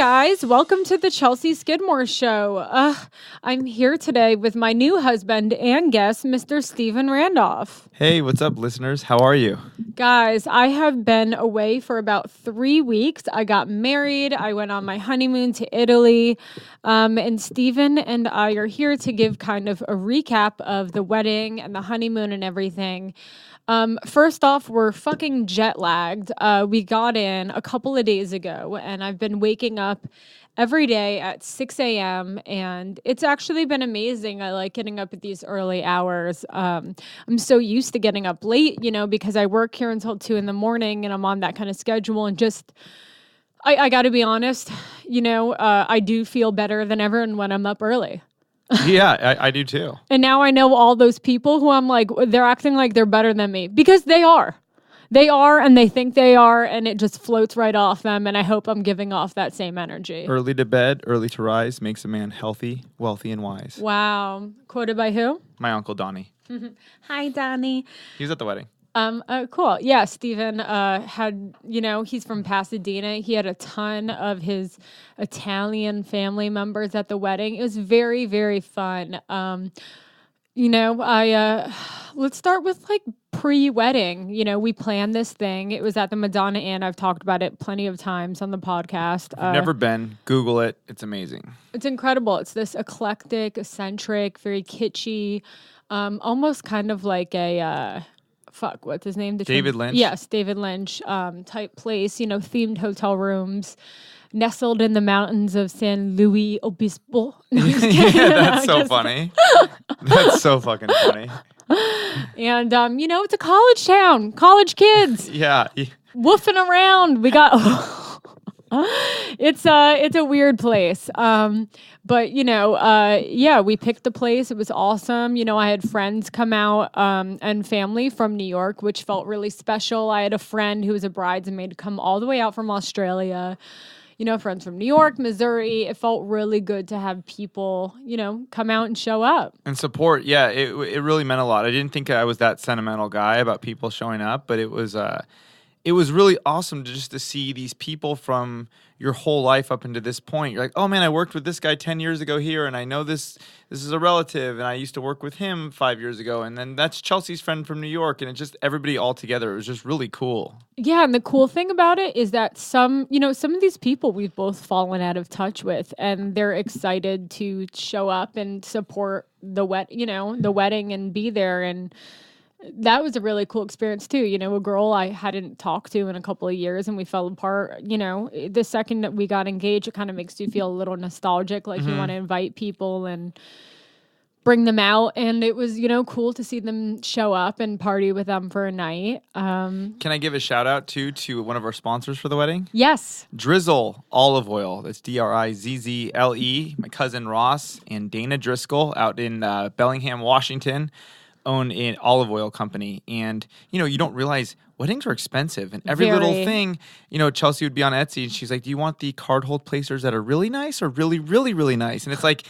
guys, welcome to the Chelsea Skidmore Show. I'm here today with my new husband and guest, Mr. Stephen Randolph. Hey, what's up, listeners? How are you? Guys, I have been away for about 3 weeks. I got married. I went on my honeymoon to Italy. And Stephen and I are here to give kind of a recap of the wedding and the honeymoon and everything. First off, we're fucking jet lagged. We got in a couple of days ago, and I've been waking up every day at 6 a.m. and it's actually been amazing. I like getting up at these early hours. I'm so used to getting up late, because I work here until 2 a.m. and I'm on that kind of schedule. And just, I got to be honest, I do feel better than ever when I'm up early. Yeah, I do too. And now I know all those people who I'm like, they're acting like they're better than me because they are. They are, and they think they are, and it just floats right off them, and I hope I'm giving off that same energy. Early to bed, early to rise makes a man healthy, wealthy, and wise. Wow. Quoted by who? My Uncle Donnie. Hi, Donnie. He was at the wedding. Cool. Yeah, Stephen had, he's from Pasadena. He had a ton of his Italian family members at the wedding. It was very, very fun. Let's start with pre-wedding. We planned this thing. It was at the Madonna Inn. I've talked about it plenty of times on the podcast. I've never been. Google it. It's amazing. It's incredible. It's this eclectic, eccentric, very kitschy, almost kind of like a... what's his name? David Lynch? Yes, David Lynch type place, themed hotel rooms nestled in the mountains of San Luis Obispo. No, yeah, that's so funny. That's so fucking funny. And, it's a college town, college kids. Yeah. Woofing around. We got... It's a weird place. But we picked the place. It was awesome. I had friends come out, and family from New York, which felt really special. I had a friend who was a bridesmaid come all the way out from Australia. Friends from New York, Missouri. It felt really good to have people, come out and show up. And support. Yeah, it really meant a lot. I didn't think I was that sentimental guy about people showing up, but it was really awesome to see these people from your whole life up into this point. You're like, oh man, I worked with this guy 10 years ago here, and I know this is a relative, and I used to work with him 5 years ago, and then that's Chelsea's friend from New York, and it just everybody all together. It was just really cool. Yeah, and the cool thing about it is that some of these people we've both fallen out of touch with, and they're excited to show up and support the wedding and be there. And that was a really cool experience too. A girl I hadn't talked to in a couple of years, and we fell apart. The second that we got engaged, it kind of makes you feel a little nostalgic, like you want to invite people and bring them out. And it was, cool to see them show up and party with them for a night. Can I give a shout out to one of our sponsors for the wedding? Yes. Drizzle Olive Oil. That's Drizzle. My cousin Ross and Dana Driscoll out in Bellingham, Washington, own an olive oil company. And, you don't realize weddings are expensive. And every little thing, Chelsea would be on Etsy and she's like, do you want the card hold placers that are really nice or really, really, really nice? And it's like,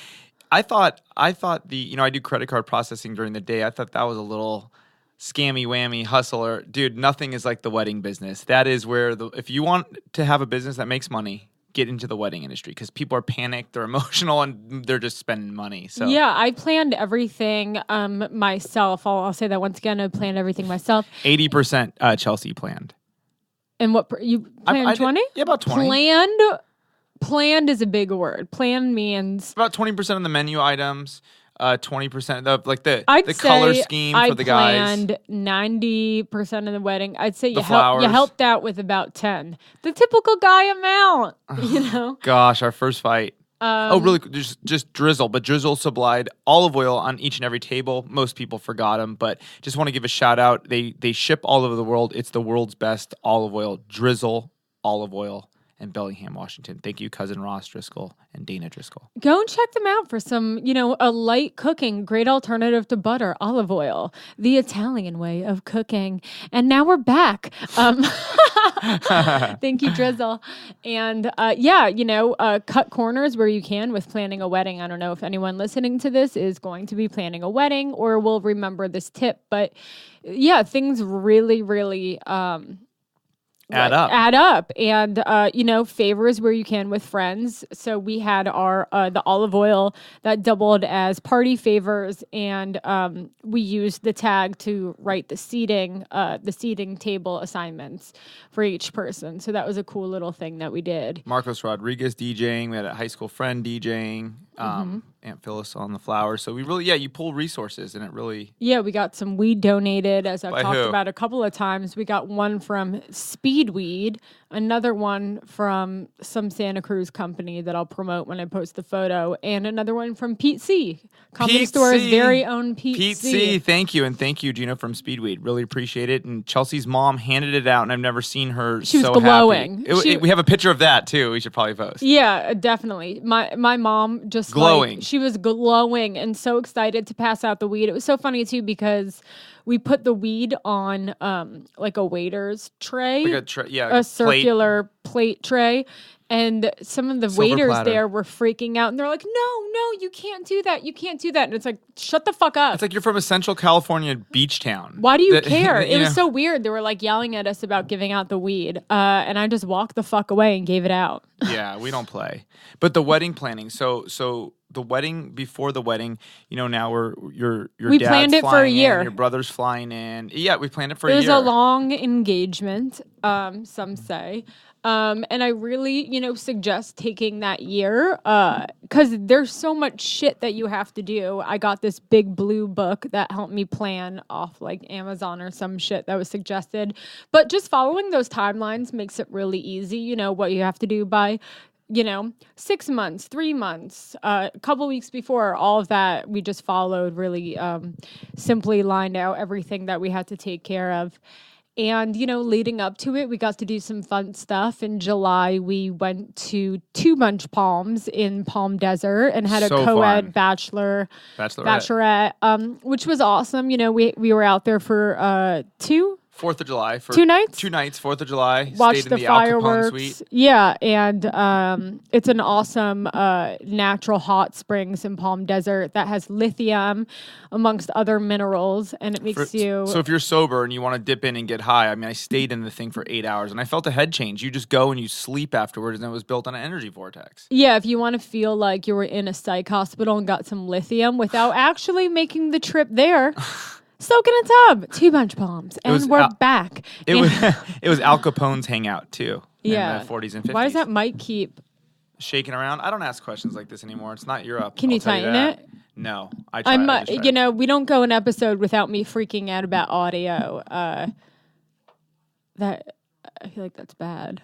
I thought I do credit card processing during the day. I thought that was a little scammy whammy hustler. Dude, nothing is like the wedding business. That is where if you want to have a business that makes money, get into the wedding industry, because people are panicked, they're emotional, and they're just spending money. So yeah, I planned everything myself. I'll say that once again. I planned everything myself. 80% Chelsea planned. And what you planned? 20? Yeah, about 20. Planned is a big word. Planned means about 20% of the menu items. 20% of the color scheme for the guys. I planned 90% of the wedding. I'd say you helped out with about 10. The typical guy amount, Gosh, our first fight. Really? Just Drizzle, but Drizzle supplied olive oil on each and every table. Most people forgot them, but just want to give a shout out. They ship all over the world. It's the world's best olive oil. Drizzle Olive Oil. In Bellingham, Washington. Thank you, cousin Ross Driscoll and Dana Driscoll. Go and check them out for some, a light cooking, great alternative to butter, olive oil, the Italian way of cooking. And now we're back. Thank you, Drizzle. And cut corners where you can with planning a wedding. I don't know if anyone listening to this is going to be planning a wedding or will remember this tip, but yeah, things really, really add up. Add up. And, favors where you can with friends. So we had our the olive oil that doubled as party favors, and we used the tag to write the seating table assignments for each person. So that was a cool little thing that we did. Marcos Rodriguez DJing. We had a high school friend DJing. Aunt Phyllis on the flowers. So we really, you pull resources, and it really... Yeah, we got some weed donated, as I've talked who? about a couple of times. We got one from Speedweed, another one from some Santa Cruz company that I'll promote when I post the photo, and another one from Pete C. Comedy Pete Store's C. very own Pete C. Thank you. And thank you, Gina from Speedweed. Really appreciate it. And Chelsea's mom handed it out, and I've never seen her She was so glowing. happy. We have a picture of that, too. We should probably post. Yeah, definitely. My mom just glowing. She was glowing and so excited to pass out the weed. It was so funny too because we put the weed on like a waiter's tray, like a circular plate tray, and some of the waiters platter. there were freaking out, and they're like, "No, you can't do that. You can't do that." And it's like, "Shut the fuck up!" It's like you're from a Central California beach town. Why do you care? It was so weird. They were like yelling at us about giving out the weed, and I just walked the fuck away and gave it out. Yeah, we don't play. But the wedding planning. So the wedding, before the wedding, now your we dad's planned it for a year. Your brother's flying in. Yeah, we planned it for a year. It was a long engagement, some say. And I really, suggest taking that year because there's so much shit that you have to do. I got this big blue book that helped me plan off like Amazon or some shit that was suggested. But just following those timelines makes it really easy, what you have to do by 6 months, 3 months, a couple weeks before, all of that. We just followed really simply lined out everything that we had to take care of. And, leading up to it, we got to do some fun stuff. In July, we went to 2 Bunch Palms in Palm Desert and had a co-ed bachelorette, which was awesome. We were out there for 4th of July. For 2 nights? 2 nights, 4th of July. Watched Stayed in the Al Capone fireworks. suite. Yeah, and it's an awesome natural hot springs in Palm Desert that has lithium, amongst other minerals, and it makes you... So if you're sober and you want to dip in and get high, I stayed in the thing for 8 hours, and I felt a head change. You just go and you sleep afterwards, and it was built on an energy vortex. Yeah, if you want to feel like you were in a psych hospital and got some lithium without actually making the trip there... Soak in a tub, 2 Bunch Palms, and we're back. It was Al Capone's hangout too. Yeah, in the 40s and 50s. Why does that mic keep shaking around? I don't ask questions like this anymore. It's not Europe. Can you tighten it? No, I try. We don't go an episode without me freaking out about audio. That I feel like that's bad.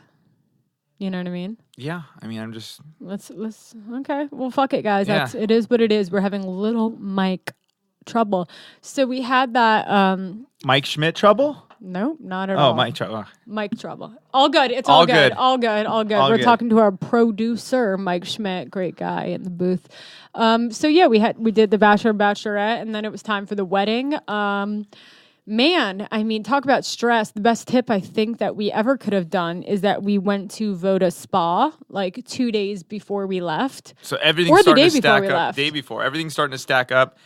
You know what I mean? Yeah, I'm just. Let's okay. Well, fuck it, guys. Yeah. It is what it is. We're having little mic trouble. So we had that Mike Schmidt trouble? Nope, not at all. Oh, Mike trouble. Mike trouble. All good. It's all good. All good. We're good. talking to our producer, Mike Schmidt, great guy in the booth. So yeah, we did the bachelorette, and then it was time for the wedding. Man, talk about stress. The best tip I think that we ever could have done is that we went to Voda Spa like 2 days before we left. So everything's starting to stack up. Left. Day before. Everything's starting to stack up.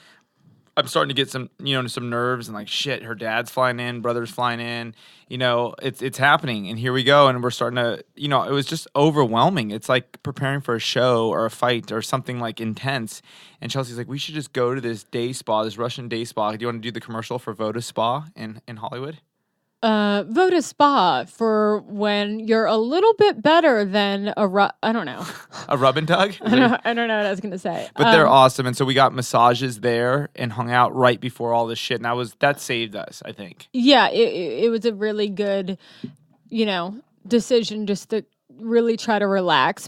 I'm starting to get some nerves and like, shit, her dad's flying in, brother's flying in, it's happening. And here we go. And we're starting to, it was just overwhelming. It's like preparing for a show or a fight or something like intense. And Chelsea's like, we should just go to this day spa, this Russian day spa. Do you want to do the commercial for Voda Spa in Hollywood? Voda Spa for when you're a little bit better than I don't know. A rub and tug? I don't know what I was going to say. But they're awesome. And so we got massages there and hung out right before all this shit. And that saved us, I think. Yeah, it was a really good, decision just to really try to relax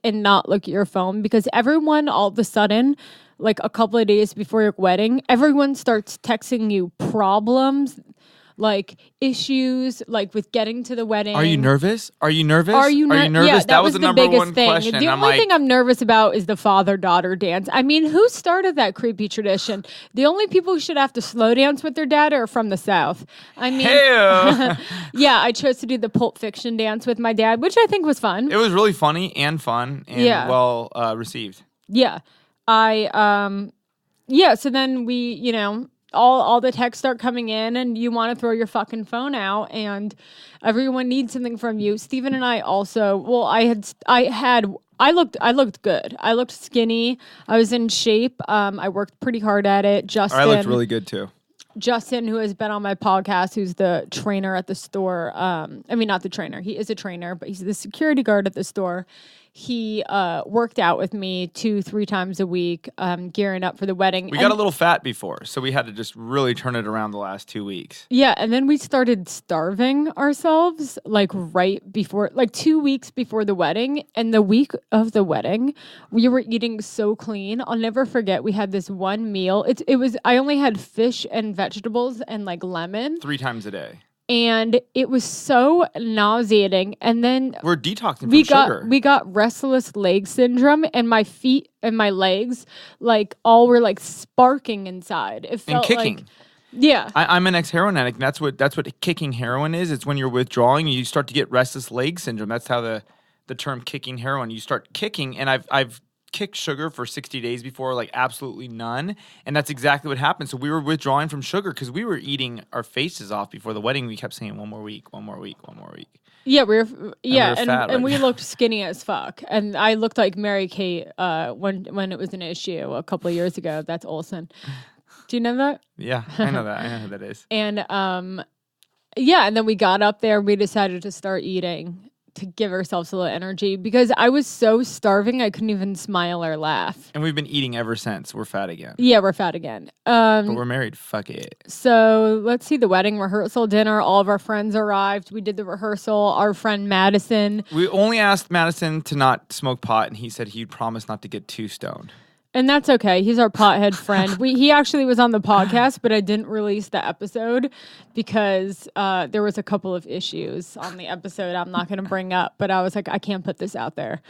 and not look at your phone because everyone all of a sudden, like a couple of days before your wedding, everyone starts texting you problems, like issues, like with getting to the wedding. Are you nervous? Are you nervous? Yeah, that was the number biggest one thing. question. The only thing I'm nervous about is the father-daughter dance. Who started that creepy tradition? The only people who should have to slow dance with their dad are from the South. Hey-o. Yeah, I chose to do the Pulp Fiction dance with my dad, which I think was fun. It was really funny and fun and well received. Yeah. So then we, all the texts start coming in and you want to throw your fucking phone out and everyone needs something from you. Steven and I also, well, I looked good. I looked skinny. I was in shape. I worked pretty hard at it. I looked really good too. Justin, who has been on my podcast, who's the trainer at the store. I mean, not the trainer. He is a trainer, but he's the security guard at the store. He worked out with me 2-3 times a week, gearing up for the wedding. We got a little fat before, so we had to just really turn it around the last 2 weeks. Yeah, and then we started starving ourselves, like right before, like 2 weeks before the wedding. And the week of the wedding, we were eating so clean. I'll never forget. We had this one meal. I only had fish and vegetables and like lemon 3 times a day. And it was so nauseating. And then we're detoxing from sugar. We got restless leg syndrome, and my feet and my legs, like, all were like sparking inside. It felt and kicking. like, yeah. I'm an ex-heroin addict. That's what kicking heroin is. It's when you're withdrawing and you start to get restless leg syndrome. That's how the term kicking heroin. You start kicking, and I've kicked sugar for 60 days before, like absolutely none, and that's exactly what happened. So we were withdrawing from sugar because we were eating our faces off before the wedding. We kept saying 1 more week, 1 more week, 1 more week. Yeah, we we looked skinny as fuck, and I looked like Mary Kate when it was an issue a couple of years ago. That's Olsen. Do you know that? Yeah, I know that. I know who that is. And yeah, and then we got up there. We decided to start eating to give ourselves a little energy because I was so starving I couldn't even smile or laugh. And we've been eating ever since. We're fat again. Yeah, we're fat again. But we're married. Fuck it. So let's see, the wedding rehearsal dinner. All of our friends arrived. We did the rehearsal. Our friend Madison. We only asked Madison to not smoke pot, and he said he'd promise not to get too stoned. And that's okay. He's our pothead friend. He actually was on the podcast, but I didn't release the episode because there was a couple of issues on the episode I'm not going to bring up. But I was like, I can't put this out there.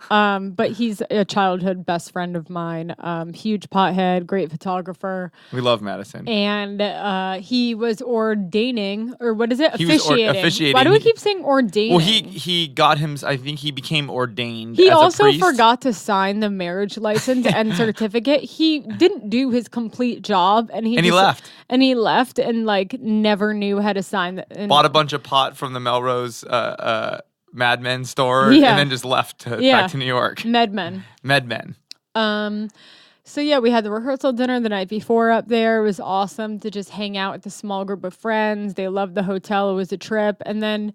But he's a childhood best friend of mine. Huge pothead, great photographer. We love Madison. And he was ordaining, or what is it? He officiating. Was officiating. Why do we keep saying ordaining? Well, he got him. I think he became ordained. He as also a priest. forgot to sign the marriage license and certificate. He didn't do his complete job, and he left. And he left, and like never knew how to sign. Bought a bunch of pot from the Melrose Mad Men store, and then just left back to New York. MedMen. So yeah, we had the rehearsal dinner the night before up there. It was awesome to just hang out with a small group of friends. They loved the hotel. It was a trip, and then.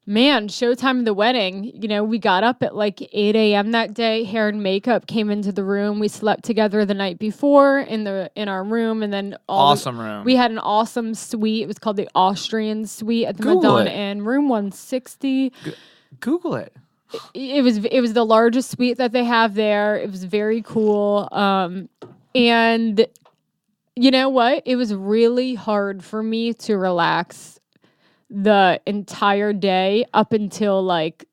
Man, showtime of the wedding. You know, we got up at like 8 a.m. that day. Hair and makeup came into the room. We slept together the night before in our room, and then room. We had an awesome suite. It was called the Austrian Suite at the Madonna Inn, room 160. Google it. It was the largest suite that they have there. It was very cool. And you know what? It was really hard for me to relax the entire day up until like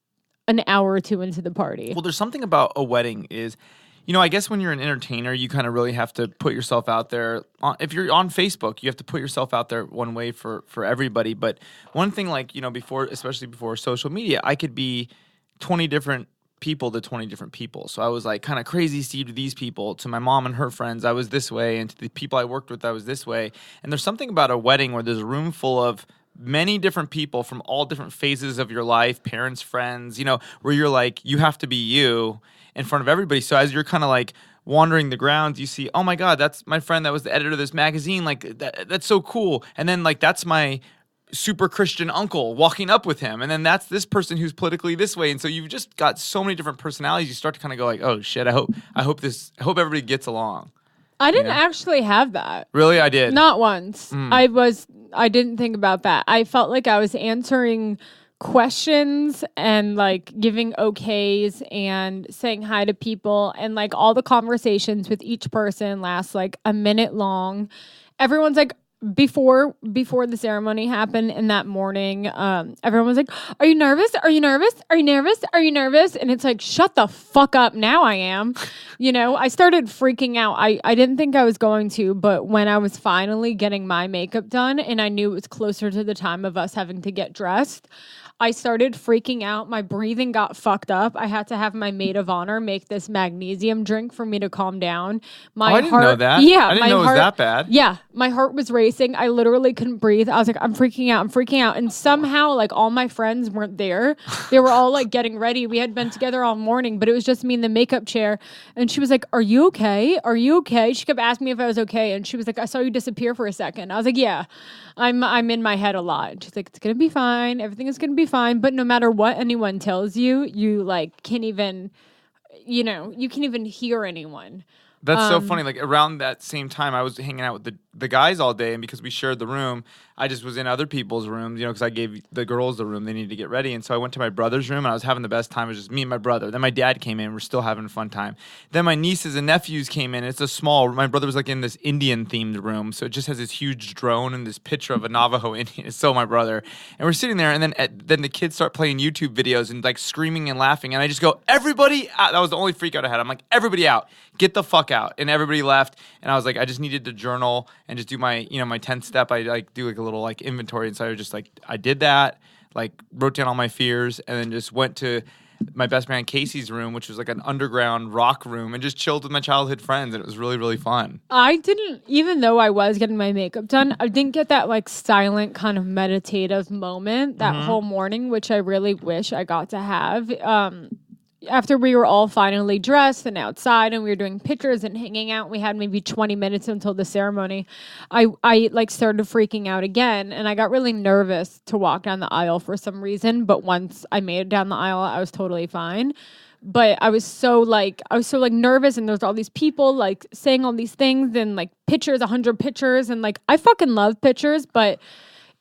an hour or two into the party. Well, there's something about a wedding is, you know, I guess when you're an entertainer, you kind of really have to put yourself out there. If you're on Facebook, you have to put yourself out there one way for everybody. But one thing, like, you know, especially before social media, I could be 20 different people to 20 different people. So I was like kind of crazy Steve to these people, to my mom and her friends, I was this way, and to the people I worked with, I was this way. And there's something about a wedding where there's a room full of many different people from all different phases of your life, parents, friends, you know, where you're like, you have to be you in front of everybody. So as you're kind of like wandering the grounds, you see, oh my God, that's my friend that was the editor of this magazine. Like, that's so cool. And then like, that's my super Christian uncle walking up with him. And then that's this person who's politically this way. And so you've just got so many different personalities. You start to kind of go like, oh shit, I hope everybody gets along. I didn't actually have that. Really? I did. Not once. I didn't think about that. I felt like I was answering questions and like giving okays and saying hi to people, and like all the conversations with each person last like a minute long. Everyone's like, before the ceremony happened and that morning, everyone was like, are you nervous? Are you nervous? Are you nervous? Are you nervous? And it's like, shut the fuck up. Now I am. You know, I started freaking out. I didn't think I was going to, but when I was finally getting my makeup done and I knew it was closer to the time of us having to get dressed, I started freaking out. My breathing got fucked up. I had to have my maid of honor make this magnesium drink for me to calm down. I didn't know that. Yeah. I didn't know it was that bad. Yeah. My heart was racing. I literally couldn't breathe. I was like, I'm freaking out. I'm freaking out. And somehow, like, all my friends weren't there. They were all like getting ready. We had been together all morning, but it was just me in the makeup chair. And she was like, are you okay? Are you okay? She kept asking me if I was okay. And she was like, I saw you disappear for a second. I was like, yeah, I'm in my head a lot. She's like, it's going to be fine. Everything is going to be fine. But no matter what anyone tells you, you like can't even, you can't even hear anyone. That's so funny. Like around that same time, I was hanging out with the guys all day, and because we shared the room, I just was in other people's rooms, because I gave the girls the room. They needed to get ready. And so I went to my brother's room, and I was having the best time. It was just me and my brother. Then my dad came in. We're still having a fun time. Then my nieces and nephews came in. It's a small, my brother was like in this Indian-themed room, so it just has this huge drone and this picture of a Navajo Indian. It's so my brother. And we're sitting there, and then the kids start playing YouTube videos and like screaming and laughing. And I just go, everybody out. That was the only freak out I had. I'm like, everybody out. Get the fuck out. And everybody left. And I was like, I just needed to journal and just do my, my 10th step. I like do like a little like inventory. And so I was just like, I did that, like wrote down all my fears, and then just went to my best man Casey's room, which was like an underground rock room, and just chilled with my childhood friends. And it was really, really fun. I didn't, even though I was getting my makeup done, I didn't get that like silent kind of meditative moment that whole morning, which I really wish I got to have. After we were all finally dressed and outside and we were doing pictures and hanging out, we had maybe 20 minutes until the ceremony. I like started freaking out again, and I got really nervous to walk down the aisle for some reason. But once I made it down the aisle, I was totally fine. But I was so nervous, and there's all these people like saying all these things and like pictures, 100 pictures, and like I fucking love pictures, but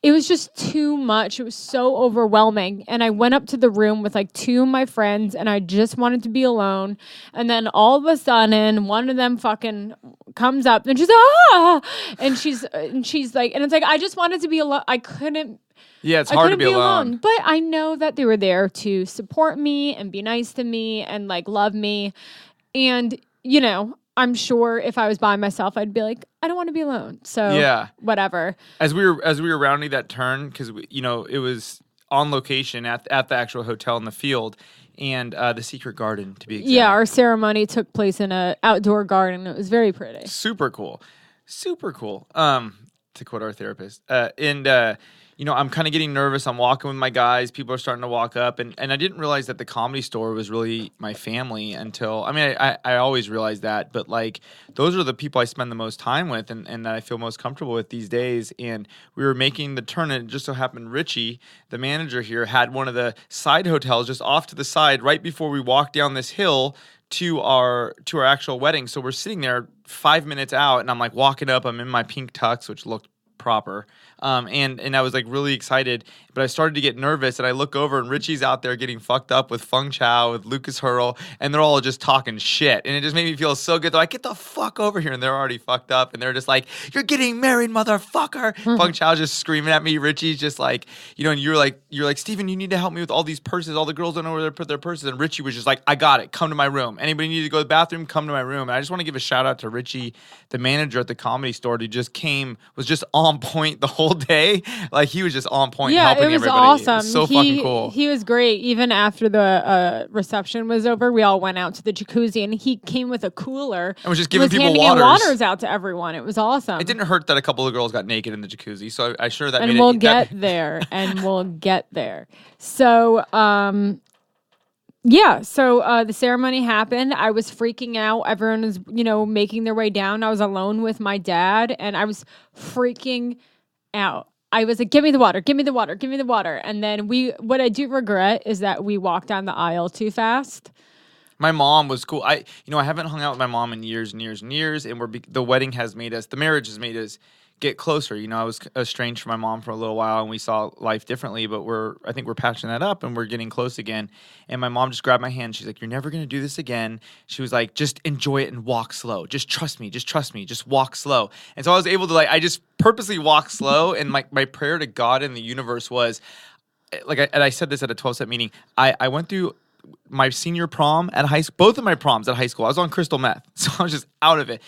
it was just too much. It was so overwhelming. And I went up to the room with like two of my friends, and I just wanted to be alone. And then all of a sudden, one of them fucking comes up and she's and she's like, and it's like, I just wanted to be alone. I couldn't. Yeah, it's hard to be alone. But I know that they were there to support me and be nice to me and like love me. And, I'm sure if I was by myself, I'd be like, I don't want to be alone. So yeah, whatever. As we were rounding that turn, because it was on location at the actual hotel in the field, and the secret garden to be exact. Yeah, our ceremony took place in an outdoor garden. It was very pretty. Super cool. To quote our therapist, I'm kind of getting nervous. I'm walking with my guys. People are starting to walk up. And I didn't realize that the Comedy Store was really my family until, I always realized that. But, like, those are the people I spend the most time with and that I feel most comfortable with these days. And we were making the turn, and it just so happened Richie, the manager here, had one of the side hotels just off to the side right before we walked down this hill to our actual wedding. So we're sitting there 5 minutes out, and I'm, like, walking up. I'm in my pink tux, which looked proper. And I was like really excited, but I started to get nervous, and I look over and Richie's out there getting fucked up with Feng Chao, with Lucas Hurl, and they're all just talking shit. And it just made me feel so good. They're like, get the fuck over here. And they're already fucked up. And they're just like, you're getting married, motherfucker. Feng Chao's just screaming at me. Richie's just like, and you're like, Steven, you need to help me with all these purses. All the girls don't know where to put their purses. And Richie was just like, I got it. Come to my room. Anybody need to go to the bathroom? Come to my room. And I just want to give a shout out to Richie, the manager at the Comedy Store, who just was just on point the whole day. Like, he was just on point, helping everybody. Yeah, it was awesome. It was so fucking cool. He was great. Even after the reception was over, we all went out to the jacuzzi, and he came with a cooler and was just giving people waters out to everyone. It was awesome. It didn't hurt that a couple of girls got naked in the jacuzzi, so I sure that and made it. We'll get there. So, yeah, so the ceremony happened. I was freaking out. Everyone was, making their way down. I was alone with my dad, and I was freaking out. I was like, give me the water, give me the water, give me the water. And then what I do regret is that we walked down the aisle too fast. My mom was cool. I haven't hung out with my mom in years and years and years, and the marriage has made us get closer. I was estranged from my mom for a little while, and we saw life differently, but I think we're patching that up, and we're getting close again. And my mom just grabbed my hand. She's like, you're never going to do this again. She was like, just enjoy it and walk slow. Just trust me. Just walk slow. And so I was able to, I just purposely walk slow. And my prayer to God and the universe was, and I said this at a 12-step meeting, I went through my senior prom at high school, both of my proms at high school. I was on crystal meth, so I was just out of it.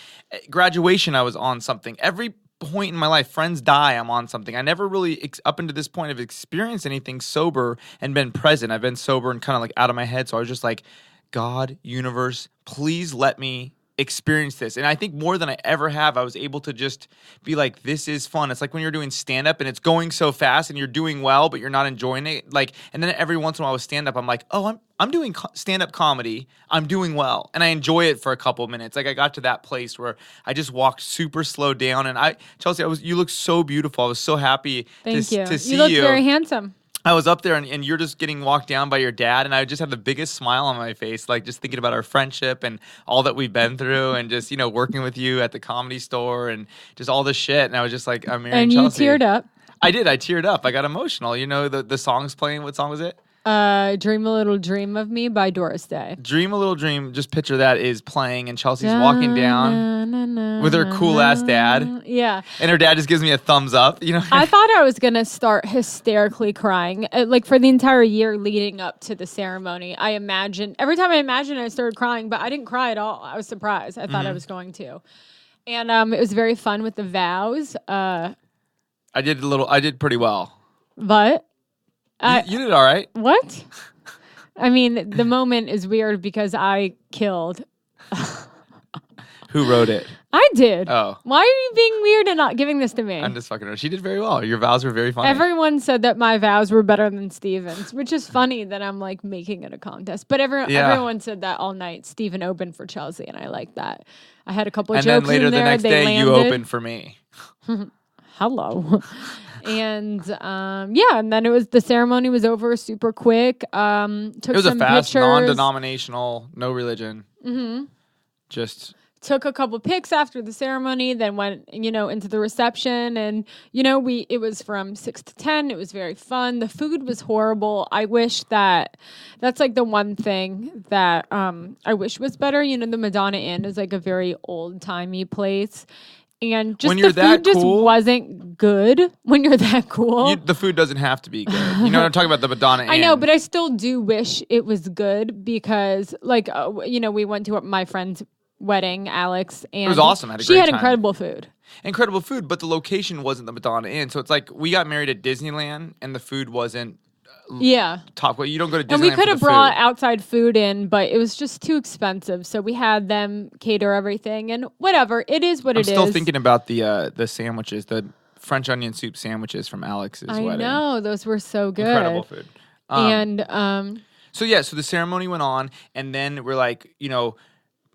Graduation, I was on something. Every point in my life, friends die, I'm on something. I never really, up until this point, have experienced anything sober and been present. I've been sober and kind of like out of my head. So I was just like, God, universe, please let me experience this. And I think more than I ever have, I was able to just be like, this is fun. It's like when you're doing stand-up and it's going so fast and you're doing well, but you're not enjoying it. Like, and then every once in a while with stand-up, I'm like, oh, I'm doing stand-up comedy. I'm doing well. And I enjoy it for a couple of minutes. Like I got to that place where I just walked super slow down. And Chelsea, you look so beautiful. I was so happy to see you. You look very handsome. I was up there and you're just getting walked down by your dad, and I just had the biggest smile on my face, like just thinking about our friendship and all that we've been through, and just, working with you at the Comedy Store and just all this shit. And I was just like, I'm marrying Chelsea. And you teared up. I did. I teared up. I got emotional. The song's playing. What song was it? Dream a Little Dream of Me by Doris Day. Dream a Little Dream, just picture that, is playing, and Chelsea's walking down with her cool-ass dad. Yeah. And her dad just gives me a thumbs up. I thought I was going to start hysterically crying. Like for the entire year leading up to the ceremony, every time I imagined I started crying, but I didn't cry at all. I was surprised. I thought I was going to. And it was very fun with the vows. I did pretty well. But... you did all right. What? I mean, the moment is weird because I killed. Who wrote it? I did. Oh. Why are you being weird and not giving this to me? I'm just fucking her. She did very well. Your vows were very funny. Everyone said that my vows were better than Steven's, which is funny that I'm like making it a contest. But everyone said that all night. Steven opened for Chelsea, and I like that. I had a couple of jokes in there. And then later the next day, you opened for me. Hello. And and then the ceremony was over super quick. Took it was some a fast, pictures. non-denominational, no religion. Mm-hmm. Just took a couple pics after the ceremony, then went into the reception, and it was from 6 to 10. It was very fun. The food was horrible. I wish that's like the one thing that I wish was better. The Madonna Inn is like a very old-timey place. And just the food just wasn't good when you're that cool. The food doesn't have to be good. You know what I'm talking about, the Madonna Inn. I know, but I still do wish it was good because, we went to my friend's wedding, Alex, and it was awesome. She had incredible food. Incredible food, but the location wasn't the Madonna Inn. So it's like we got married at Disneyland, and the food wasn't top. You don't go to Disneyland. And we could have brought outside food in, but it was just too expensive. So we had them cater everything, and whatever. It is what it is. I'm still thinking about the sandwiches, the French onion soup sandwiches from Alex's wedding. I know, those were so good. Incredible food. So the ceremony went on, and then we're like,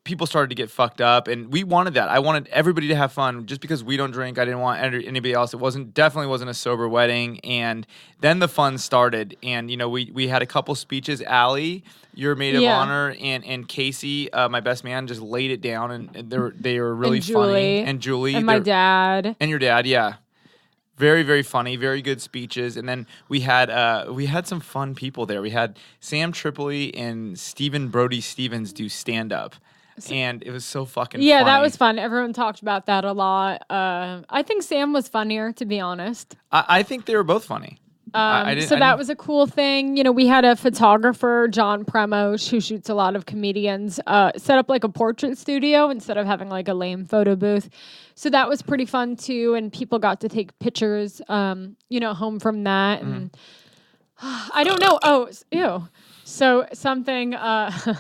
people started to get fucked up, and we wanted that. I wanted everybody to have fun. Just because we don't drink, I didn't want anybody else. It definitely wasn't a sober wedding. And then the fun started, and we had a couple speeches. Allie, your maid of honor, and Casey, my best man, just laid it down, and they were really funny. And Julie, and my dad, and your dad, yeah. Very, very funny, very good speeches. And then we had some fun people there. We had Sam Tripoli and Stephen Brody Stevens do stand-up. And it was so fucking funny. That was fun. Everyone talked about that a lot. I think Sam was funnier, to be honest. I think they were both funny. That was a cool thing. We had a photographer, John Premosh, who shoots a lot of comedians, set up like a portrait studio instead of having like a lame photo booth. So that was pretty fun too. And people got to take pictures, home from that. And I don't know. Oh, ew. So something, fuck,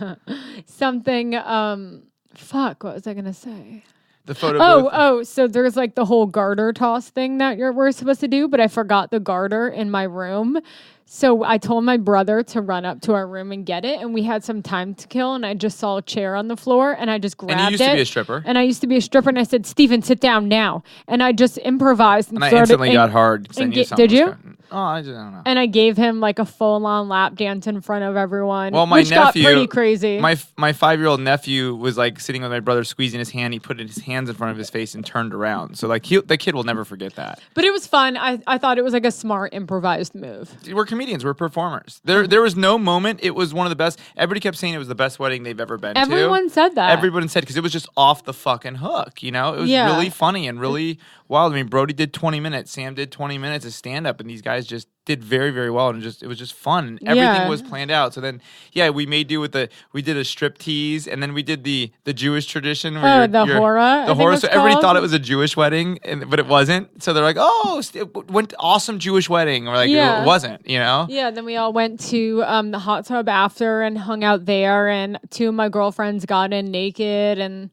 what was I going to say? The photo booth. Oh, so there's like the whole garter toss thing that we're supposed to do, but I forgot the garter in my room. So I told my brother to run up to our room and get it, and we had some time to kill, and I just saw a chair on the floor, and I just grabbed it. And you used to be a stripper. And I used to be a stripper, and I said, Steven, sit down now. And I just improvised. And I instantly got hard. Did you? I don't know. And I gave him like a full-on lap dance in front of everyone, which got pretty crazy. My 5-year-old nephew was like sitting with my brother, squeezing his hand. He put his hands in front of his face and turned around. So like the kid will never forget that. But it was fun. I thought it was like a smart improvised move. We're comedians. We're performers. There was no moment. It was one of the best. Everybody kept saying it was the best wedding they've ever been to. Everyone said that. Everyone said, because it was just off the fucking hook. It was really funny and really wild. I mean, Brody did 20 minutes. Sam did 20 minutes of stand-up, and these guys just did very, very well, and it was just fun. Everything was planned out. So then, we made do with we did a strip tease, and then we did the Jewish tradition. Where the hora. The hora. So everybody thought it was a Jewish wedding, but it wasn't. So they're like, "Oh, it went awesome Jewish wedding." We're like, "It wasn't," you know? Yeah. Then we all went to the hot tub after and hung out there, and two of my girlfriends got in naked, and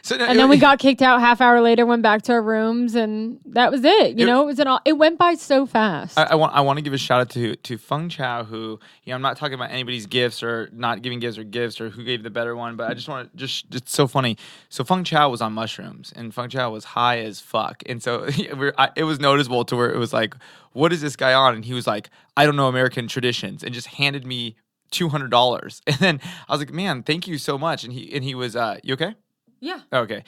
then we got kicked out half hour later. Went back to our rooms, and that was it. It went by so fast. I want to give a shout out to Feng Chao, who I'm not talking about anybody's gifts or not giving gifts or who gave the better one, but I just want to it's so funny. So Feng Chao was on mushrooms, and Feng Chao was high as fuck, and so it was noticeable to where it was like, what is this guy on? And he was like, I don't know American traditions, and just handed me $200, and then I was like, man, thank you so much, and he was you okay? Yeah. Okay.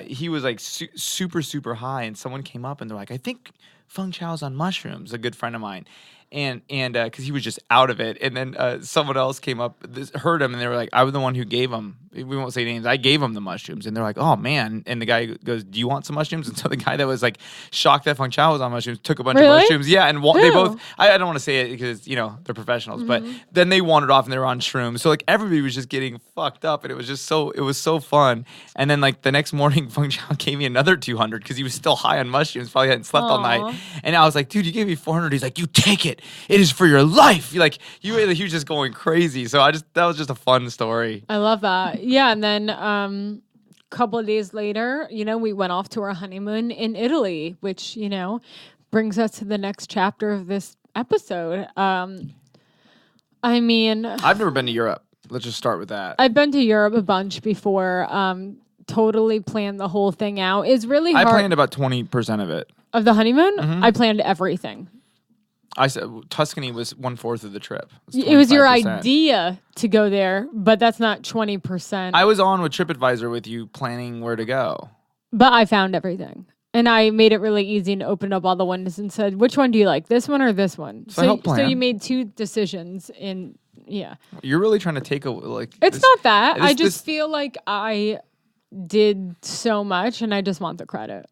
He was like super, super high, and someone came up and they're like, I think Feng Chao's on mushrooms, a good friend of mine. And because he was just out of it. And then someone else came up, heard him, and they were like, I was the one who gave him, we won't say names, I gave him the mushrooms. And they're like, oh, man. And the guy goes, do you want some mushrooms? And so the guy that was like shocked that Feng Chao was on mushrooms took a bunch of mushrooms. Yeah, and they both, I don't want to say it because, they're professionals, but then they wandered off and they were on shrooms. So like everybody was just getting fucked up, and it was so fun. And then like the next morning, Feng Chao gave me another 200 because he was still high on mushrooms, probably hadn't slept all night. And I was like, dude, you gave me 400. He's like, you take it. It is for your life. He was just going crazy. So that was just a fun story. I love that. Yeah. And then a couple of days later, we went off to our honeymoon in Italy, which, brings us to the next chapter of this episode. I've never been to Europe. Let's just start with that. I've been to Europe a bunch before. Totally planned the whole thing out. It's really hard. I planned about 20% of it. Of the honeymoon? Mm-hmm. I planned everything. I said Tuscany was 1/4 of the trip. It was your idea to go there, but that's not 20%. I was on with TripAdvisor with you planning where to go. But I found everything. And I made it really easy and opened up all the windows and said, which one do you like, this one or this one? So I helped plan. So you made two decisions You're really trying to take It's not that. I just feel like I did so much and I just want the credit.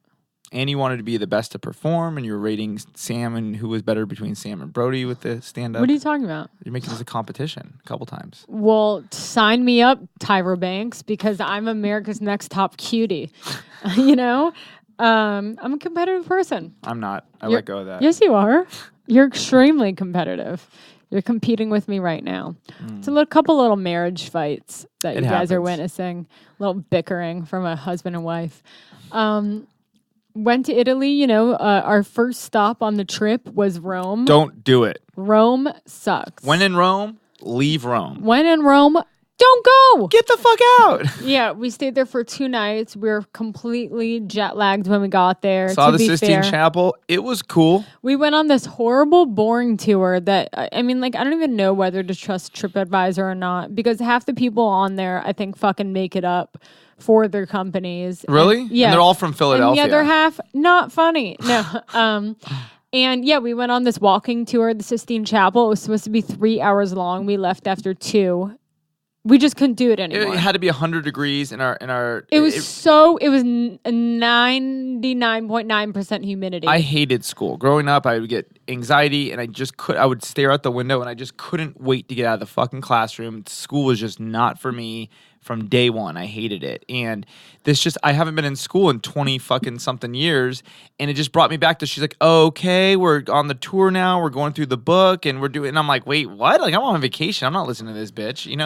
And you wanted to be the best to perform, and you were rating Sam and who was better between Sam and Brody with the stand-up. What are you talking about? You're making this a competition a couple times. Well, sign me up, Tyra Banks, because I'm America's Next Top Cutie. I'm a competitive person. I'm not. I let go of that. Yes, you are. You're extremely competitive. You're competing with me right now. It's a couple little marriage fights that you guys are witnessing. A little bickering from a husband and wife. Went to Italy, our first stop on the trip was Rome. Don't do it. Rome sucks. When in Rome, leave Rome. When in Rome, don't go. Get the fuck out. Yeah, we stayed there for 2 nights. We were completely jet lagged when we got there. Saw the Sistine Chapel. It was cool. We went on this horrible, boring tour that, I don't even know whether to trust TripAdvisor or not, because half the people on there, I think, fucking make it up for their companies. Really? And, yeah. And they're all from Philadelphia. And the other half, not funny. No. And yeah, we went on this walking tour of the Sistine Chapel. It was supposed to be 3 hours long. We left after 2. We just couldn't do it anymore. It had to be 100 degrees in our. It was 99.9% humidity. I hated school. Growing up, I would get anxiety, and I would stare out the window, and I just couldn't wait to get out of the fucking classroom. School was just not for me. From day one, I hated it. And I haven't been in school in 20 fucking something years. And it just brought me back to, she's like, oh, okay, we're on the tour now. We're going through the book and and I'm like, wait, what? I'm on vacation. I'm not listening to this bitch. And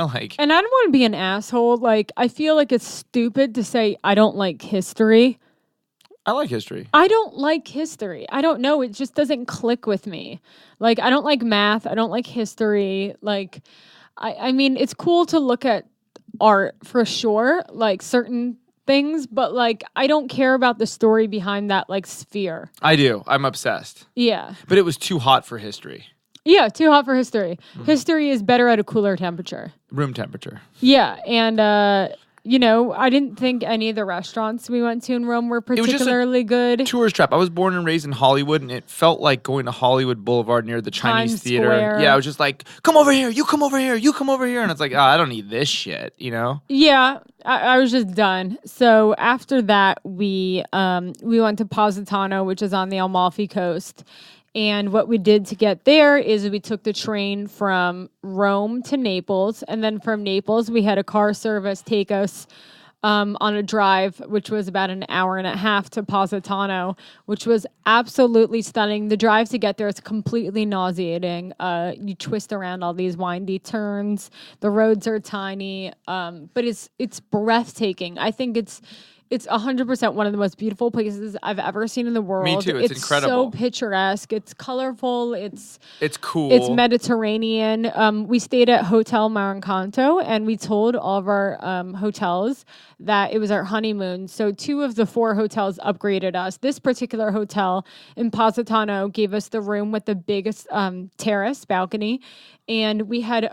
I don't want to be an asshole. I feel like it's stupid to say I don't like history. I like history. I don't like history. I don't know. It just doesn't click with me. I don't like math. I don't like history. It's cool to look at art for sure, certain things, but I don't care about the story behind that sphere. I do. I'm obsessed. Yeah. But it was too hot for history. Yeah, too hot for history. Mm-hmm. History is better at a cooler temperature. Room temperature. Yeah, and I didn't think any of the restaurants we went to in Rome were particularly good. Tourist trap. I was born and raised in Hollywood, and it felt like going to Hollywood Boulevard near the Chinese Theater. Square. Yeah, I was just like, come over here, you come over here, you come over here. And it's like, I don't need this shit, Yeah, I was just done. So after that, we went to Positano, which is on the Amalfi Coast. And what we did to get there is we took the train from Rome to Naples. And then from Naples, we had a car service take us on a drive, which was about an hour and a half to Positano, which was absolutely stunning. The drive to get there is completely nauseating. You twist around all these windy turns. The roads are tiny, but it's breathtaking. I think it's 100% one of the most beautiful places I've ever seen in the world. Me too. It's incredible. So picturesque. It's colorful. It's cool. It's Mediterranean. We stayed at Hotel Marancanto, and we told all of our hotels that it was our honeymoon. So 2 of the 4 hotels upgraded us. This particular hotel in Positano gave us the room with the biggest terrace balcony. And we had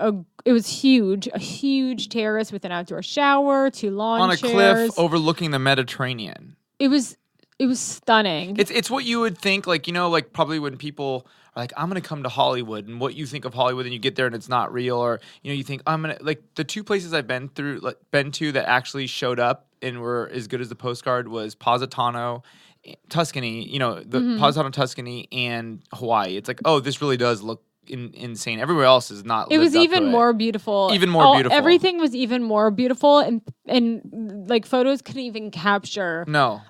it was huge, a huge terrace with an outdoor shower, 2 lawn on a chairs. cliff overlooking the Mediterranean. It was stunning. It's what you would think, like, like probably when people are like, I'm going to come to Hollywood, and what you think of Hollywood, and you get there and it's not real, or, you think I'm going to, like, the 2 places I've been to that actually showed up and were as good as the postcard was Positano, Tuscany, the Positano, Tuscany, and Hawaii. It's like, oh, this really does look insane. Everywhere else is not. It was even more beautiful. Even more beautiful. Everything was even more beautiful, and like photos couldn't even capture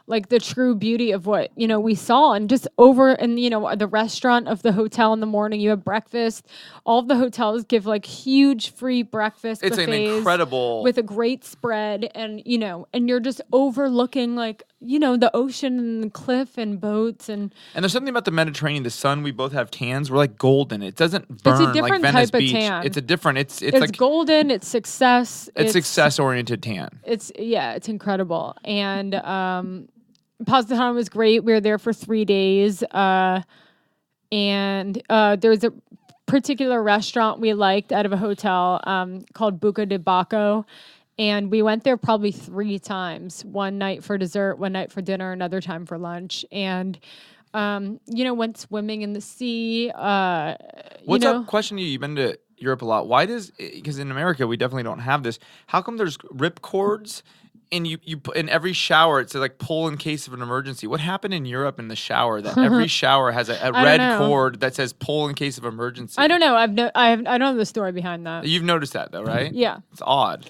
like the true beauty of what we saw. And just the restaurant of the hotel in the morning, you have breakfast. All of the hotels give like huge free breakfast. It's an incredible with a great spread, and and you're just overlooking like the ocean and the cliff and boats and there's something about the Mediterranean. The sun, we both have tans. We're like golden. It doesn't burn it's a different like Venice type Beach. Of tan. It's a different. It's like golden. It's success. It's success oriented tan. It's incredible. And Positano was great. We were there for 3 days. And there was a particular restaurant we liked out of a hotel called Buca di Bacco. And we went there probably 3 times. One night for dessert, one night for dinner, another time for lunch. And, went swimming in the sea. What's up? Question to you. You've been to Europe a lot. Why because in America, we definitely don't have this. How come there's rip cords and you in every shower, it says like pull in case of an emergency? What happened in Europe in the shower that every shower has a red cord that says pull in case of emergency? I don't know. I don't know the story behind that. You've noticed that though, right? Yeah. It's odd.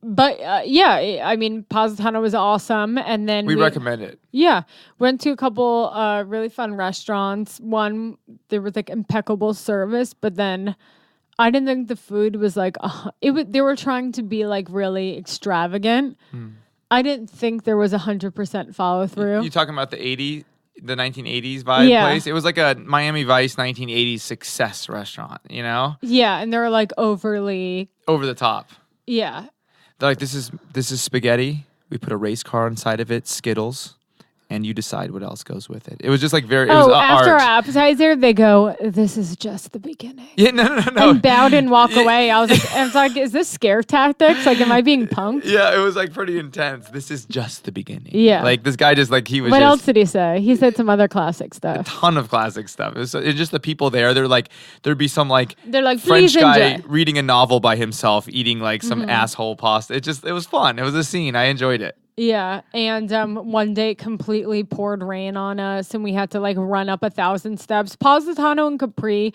But I mean, Positano was awesome, and then we recommend it. Yeah, went to a couple really fun restaurants. One, there was like impeccable service, but then I didn't think the food was like they were trying to be like really extravagant. I didn't think there was 100% follow through. You talking about the 1980s vibe place? It was like a Miami Vice 1980s success restaurant, Yeah, and they were like overly over the top. Yeah. They're like, this is spaghetti. We put a race car inside of it, Skittles, and you decide what else goes with it. It was just like very. It was after art. our appetizer, they go, "This is just the beginning." Yeah, no. And bowed and walk away. I was like, "Is this scare tactics? Like, am I being punked?" Yeah, it was like pretty intense. This is just the beginning. Yeah, like this guy just like he was. What else did he say? He said some other classic stuff. A ton of classic stuff. It's just the people there. They're like, there'd be some like they're like French guy reading a novel by himself, eating like some asshole pasta. It was fun. It was a scene. I enjoyed it. Yeah, and one day it completely poured rain on us, and we had to like run up 1,000 steps. Positano and Capri,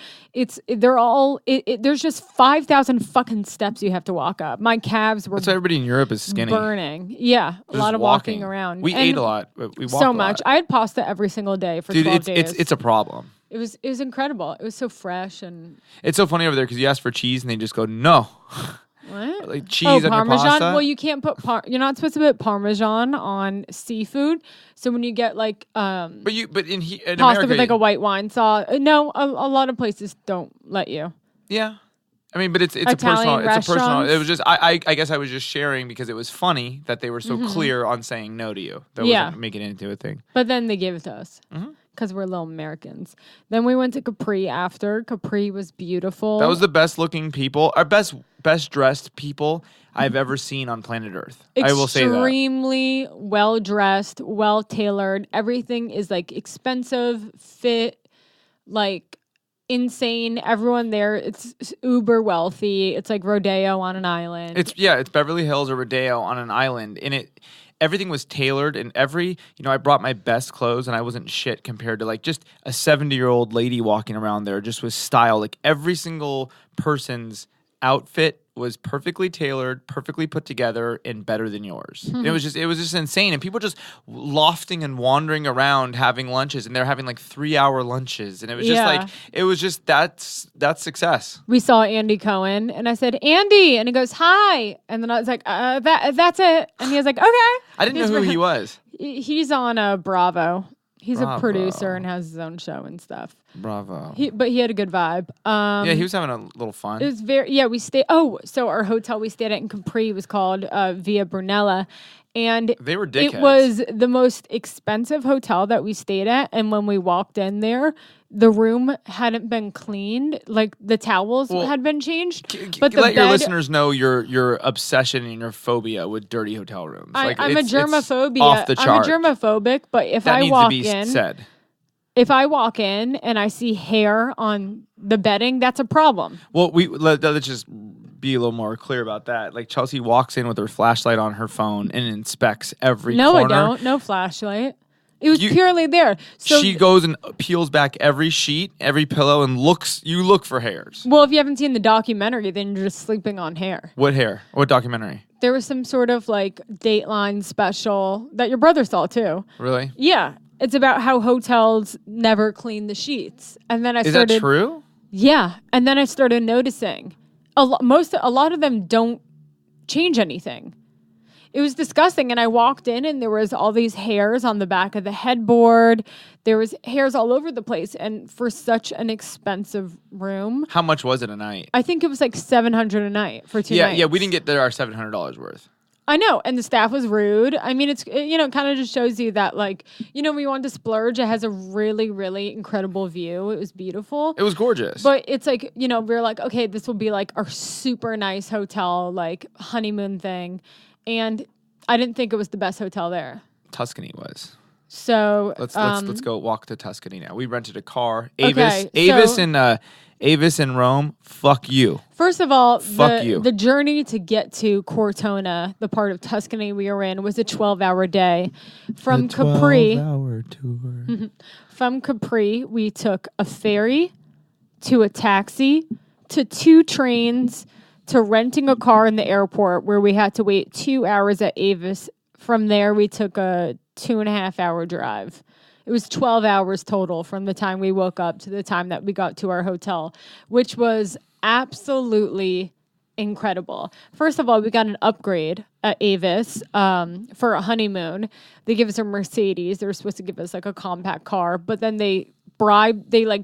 there's just 5,000 fucking steps you have to walk up. My calves were. That's why everybody in Europe is skinny. Burning. Yeah, a lot of walking around. We ate a lot, but we walked so much. I had pasta every single day for 12 days. It's a problem. It was incredible. It was so fresh and. It's so funny over there because you ask for cheese and they just go no. What? Like cheese on Parmesan? your pasta? Well, you can't put you're not supposed to put Parmesan on seafood. So when you get like in pasta America, with like a white wine sauce, no, a lot of places don't let you. Yeah. I mean, but it's a personal. It was just I guess I was just sharing because it was funny that they were so clear on saying no to you. That wasn't making it into a thing. But then they gave it to us. Because we're little Americans. Then we went to Capri after. Capri was beautiful. That was the best looking people, our best dressed people I've ever seen on planet Earth. I will say that. Extremely well dressed, well tailored. Everything is like expensive, fit, like insane. Everyone there, it's uber wealthy. It's like Rodeo on an island. It's Beverly Hills or Rodeo on an island, and everything was tailored, and I brought my best clothes, and I wasn't shit compared to like just a 70-year-old lady walking around there just with style. Like every single person's outfit was perfectly tailored, perfectly put together, and better than yours. It was just insane, and people just lofting and wandering around having lunches, and they're having like 3-hour lunches, and it was just that's success. We saw Andy Cohen, and I said, Andy, and he goes, hi, and then I was like, that's it, and he was like, okay. I didn't know who he was. He's on Bravo. He's a producer and has his own show and stuff. Bravo. But he had a good vibe. Yeah, he was having a little fun. It was we stayed. So our hotel we stayed at in Capri was called Via Brunella. And they were dickheads. It was the most expensive hotel that we stayed at. And when we walked in there, the room hadn't been cleaned. Like the towels had been changed. But let your listeners know your obsession and your phobia with dirty hotel rooms. I'm a germophobia. Off the chart. I'm a germophobic, but if that I needs walk to be in, said. If I walk in and I see hair on the bedding, that's a problem. Well, let's just be a little more clear about that. Like Chelsea walks in with her flashlight on her phone and inspects every corner. No, I don't. No flashlight. It was purely there. So she goes and peels back every sheet, every pillow, and you look for hairs. Well, if you haven't seen the documentary, then you're just sleeping on hair. What hair? What documentary? There was some sort of like Dateline special that your brother saw too. Really? Yeah. It's about how hotels never clean the sheets. And then Is that true? Yeah. And then I started noticing a lot of them don't change anything. It was disgusting. And I walked in and there was all these hairs on the back of the headboard. There was hairs all over the place. And for such an expensive room. How much was it a night? I think it was like $700 a night for 2 nights. Yeah, we didn't get our $700 worth. I know, and the staff was rude. I mean, it kind of just shows you that, like, when you want to splurge, it has a really, really incredible view. It was beautiful. It was gorgeous. But it's like, we were like, okay, this will be like our super nice hotel, like honeymoon thing. And I didn't think it was the best hotel there. Tuscany was. So let's go walk to Tuscany now. We rented a car. Avis in Rome, fuck you. First of all, the journey to get to Cortona, the part of Tuscany we were in, was a 12-hour day. From Capri, 12-hour tour. From Capri, we took a ferry to a taxi to 2 trains to renting a car in the airport where we had to wait 2 hours at Avis. From there, we took a 2.5-hour drive. It was 12 hours total from the time we woke up to the time that we got to our hotel, which was absolutely incredible. First of all, we got an upgrade at Avis for a honeymoon. They give us a Mercedes. They were supposed to give us like a compact car, but then they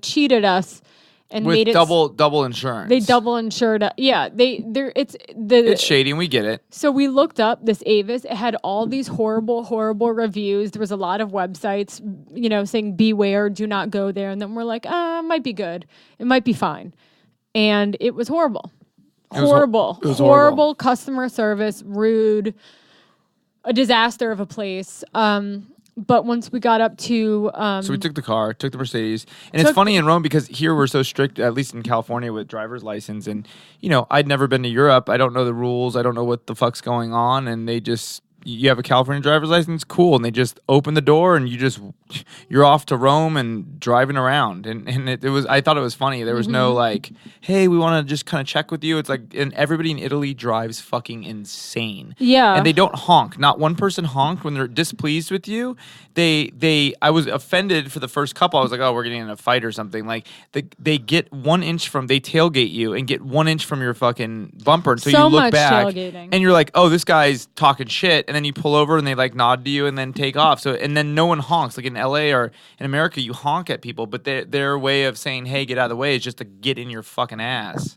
cheated us and with made it double insurance. They double insured. It's shady, and we get it. So we looked up this Avis. It had all these horrible, horrible reviews. There was a lot of websites, saying beware, do not go there. And then we're like, it might be good. It might be fine. And it was horrible. It was horrible customer service, rude, a disaster of a place. But once we got up to... so we took the car, took the Mercedes. And it's funny in Rome because here we're so strict, at least in California, with driver's license. And, I'd never been to Europe. I don't know the rules. I don't know what the fuck's going on. And they just... You have a California driver's license? Cool. And they just open the door and you're off to Rome and driving around. And I thought it was funny. There was no like, hey, we want to just kind of check with you. It's like, and everybody in Italy drives fucking insane. Yeah. And they don't honk. Not one person honked when they're displeased with you. I was offended for the first couple. I was like, oh, we're getting in a fight or something. Like they get 1 inch they tailgate you and get 1 inch from your fucking bumper until you look back. Tailgating. And you're like, oh, this guy's talking shit. And then you pull over and they like nod to you and then take off. So and then no one honks. Like in LA or in America, you honk at people, but their way of saying, hey, get out of the way is just to get in your fucking ass.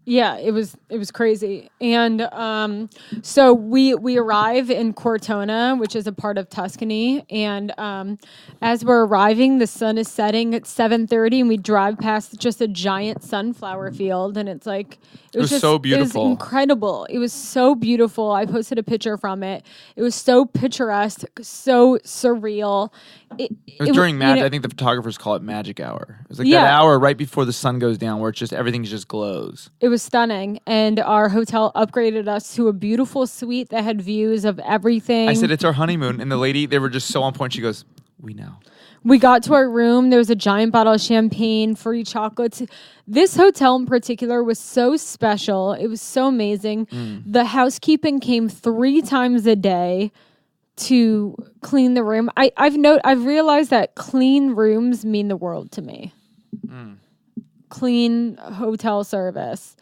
Yeah, it was crazy. And so we arrive in Cortona, which is a part of Tuscany. And as we're arriving, the sun is setting at 7:30, and we drive past just a giant sunflower field. And it's like it was so beautiful. It was incredible. It was so beautiful. I posted a picture from it. It was so picturesque, so surreal. It was during I think the photographers call it magic hour. It was like that hour right before the sun goes down, where it's just everything just glows. It was was stunning. And our hotel upgraded us to a beautiful suite that had views of everything. I said, it's our honeymoon. And the lady, they were just so on point. She goes, we know. We got to our room. There was a giant bottle of champagne, free chocolates. This hotel in particular was so special. It was so amazing. The housekeeping came 3 times a day to clean the room. I've realized that clean rooms mean the world to me. Clean hotel service.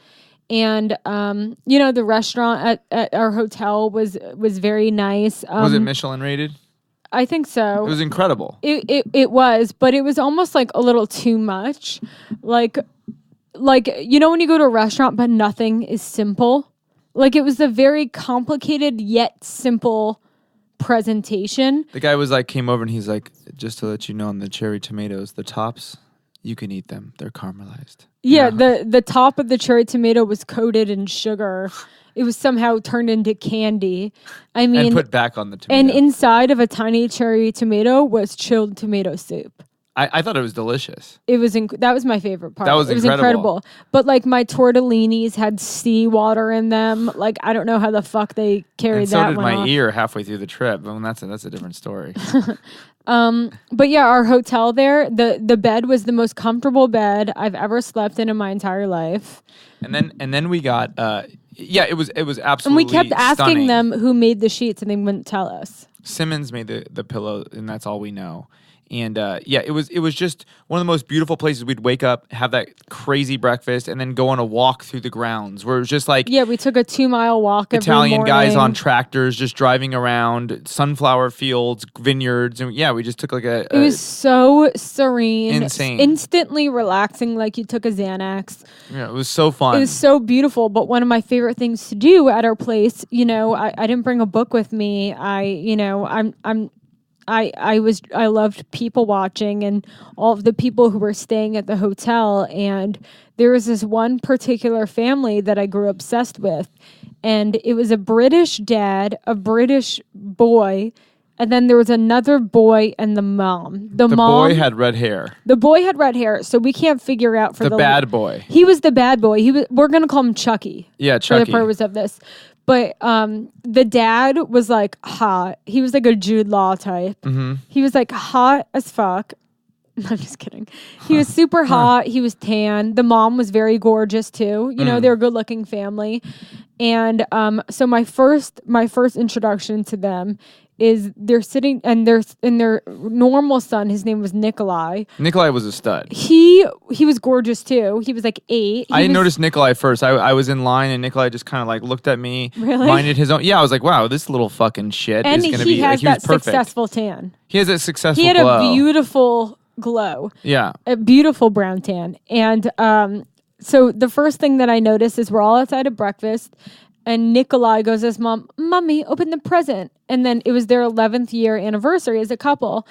And the restaurant at our hotel was very nice. Was it Michelin rated? I think so. It was incredible. It was, but it was almost like a little too much. Like when you go to a restaurant but nothing is simple. Like, it was a very complicated yet simple presentation. The guy came over and he's like, just to let you know, on the cherry tomatoes, the tops, you can eat them. They're caramelized. Yeah, the top of the cherry tomato was coated in sugar. It was somehow turned into candy. I mean, and put back on the tomato. And inside of a tiny cherry tomato was chilled tomato soup. I thought it was delicious. It was that was my favorite part. That was incredible. But my tortellinis had seawater in them. I don't know how the fuck they carried that. And so did my off. Ear halfway through the trip. Well, that's a different story. But yeah, our hotel there, the bed was the most comfortable bed I've ever slept in my entire life. And then we got it was absolutely. And we kept asking stunning. them who made the sheets, and they wouldn't tell us. Simmons made the pillow, and that's all we know. And it was just one of the most beautiful places. We'd wake up, have that crazy breakfast, and then go on a walk through the grounds where it was just we took a 2-mile walk. Italian every guys morning. on tractors just driving around sunflower fields, vineyards, and we just took It was so serene, insane, instantly relaxing, like you took a Xanax. Yeah, it was so fun. It was so beautiful. But one of my favorite things to do at our place, I didn't bring a book with me. I loved people watching and all of the people who were staying at the hotel. And there was this one particular family that I grew obsessed with. And it was a British dad, a British boy, and then there was another boy and the mom. The mom, boy had red hair. The boy had red hair, so we can't figure out for the bad boy. He was the bad boy. We're going to call him Chucky. Yeah, Chucky. For the purpose of this. But the dad was hot. He was a Jude Law type. Mm-hmm. He was hot as fuck. I'm just kidding. He was super hot. He was tan. The mom was very gorgeous too. They're a good looking family. And so my first introduction to them is they're sitting and their normal son, his name was Nikolai. Nikolai was a stud. He was gorgeous too. He was 8. I didn't notice Nikolai first. I was in line and Nikolai just kind of looked at me, really? Minded his own. Yeah, I was like, wow, this little fucking shit is going to be. And he has that perfect. successful tan. He has a successful. He had glow. a beautiful glow. Yeah, a beautiful brown tan. And so the first thing that I noticed is we're all outside of breakfast. And Nikolai goes to his mom, Mommy, open the present. And then it was their 11th year anniversary as a couple.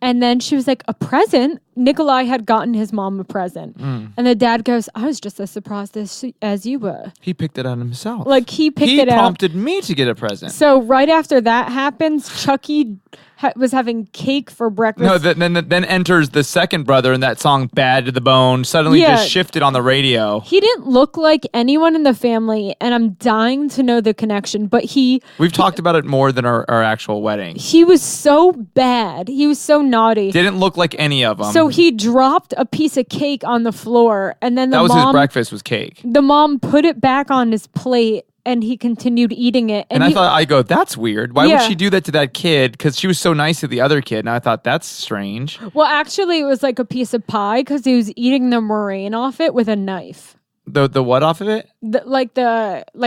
And then she was like, a present? Nikolai had gotten his mom a present. And the dad goes, I was just as surprised as you were. He picked it out himself. He picked it out. He prompted me to get a present. So right after that happens, Chucky was having cake for breakfast. No, then enters the second brother in that song "Bad to the Bone." Suddenly, just shifted on the radio. He didn't look like anyone in the family, and I'm dying to know the connection. But we've talked about it more than our actual wedding. He was so bad. He was so naughty. Didn't look like any of them. So he dropped a piece of cake on the floor, and then his breakfast was cake. The mom put it back on his plate. And he continued eating it. And I go, that's weird. Why would she do that to that kid? Because she was so nice to the other kid. And I thought, that's strange. Well, actually, it was a piece of pie because he was eating the meringue off it with a knife. The what off of it? The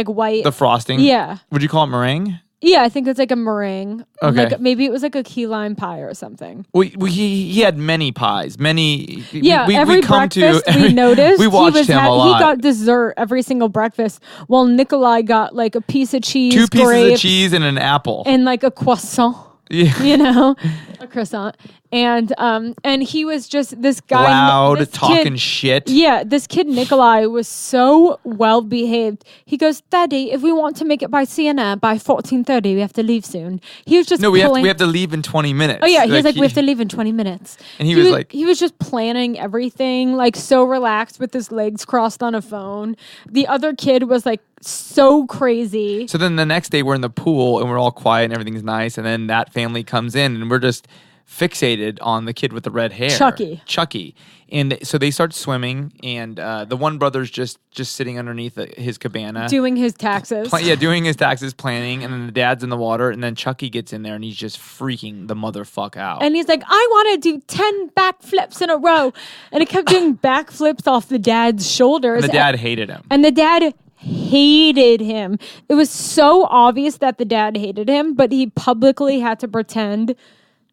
white. The frosting? Yeah. Would you call it meringue? Yeah, I think it's a meringue. Okay. Maybe it was a key lime pie or something. Well, he had many pies. Many. Yeah, every breakfast we noticed. We watched him a lot. He got dessert every single breakfast, while Nikolai got a piece of cheese, 2 pieces grapes, of cheese, and an apple. and a croissant. Yeah. A croissant. And he was just this guy, loud, this talking kid, shit. Yeah, this kid Nikolai was so well behaved. He goes, "Daddy, if we want to make it by Siena by 14:30, we have to leave soon." He was just we have to leave in 20 minutes. Oh yeah, he was like, "We have to leave in 20 minutes." And he was like, he was just planning everything, like so relaxed with his legs crossed on a phone. The other kid was like so crazy. So then the next day we're in the pool and we're all quiet and everything's nice, and then that family comes in and we're just fixated on the kid with the red hair, Chucky. And so they start swimming, and the one brother's just sitting underneath his cabana doing his taxes. Doing his taxes, planning, and then the dad's in the water, and then Chucky gets in there and he's just freaking the motherfuck out. And he's like, "I want to do 10 backflips in a row," and he kept doing backflips off the dad's shoulders. And the dad hated him. And the dad hated him. It was so obvious that the dad hated him, but he publicly had to pretend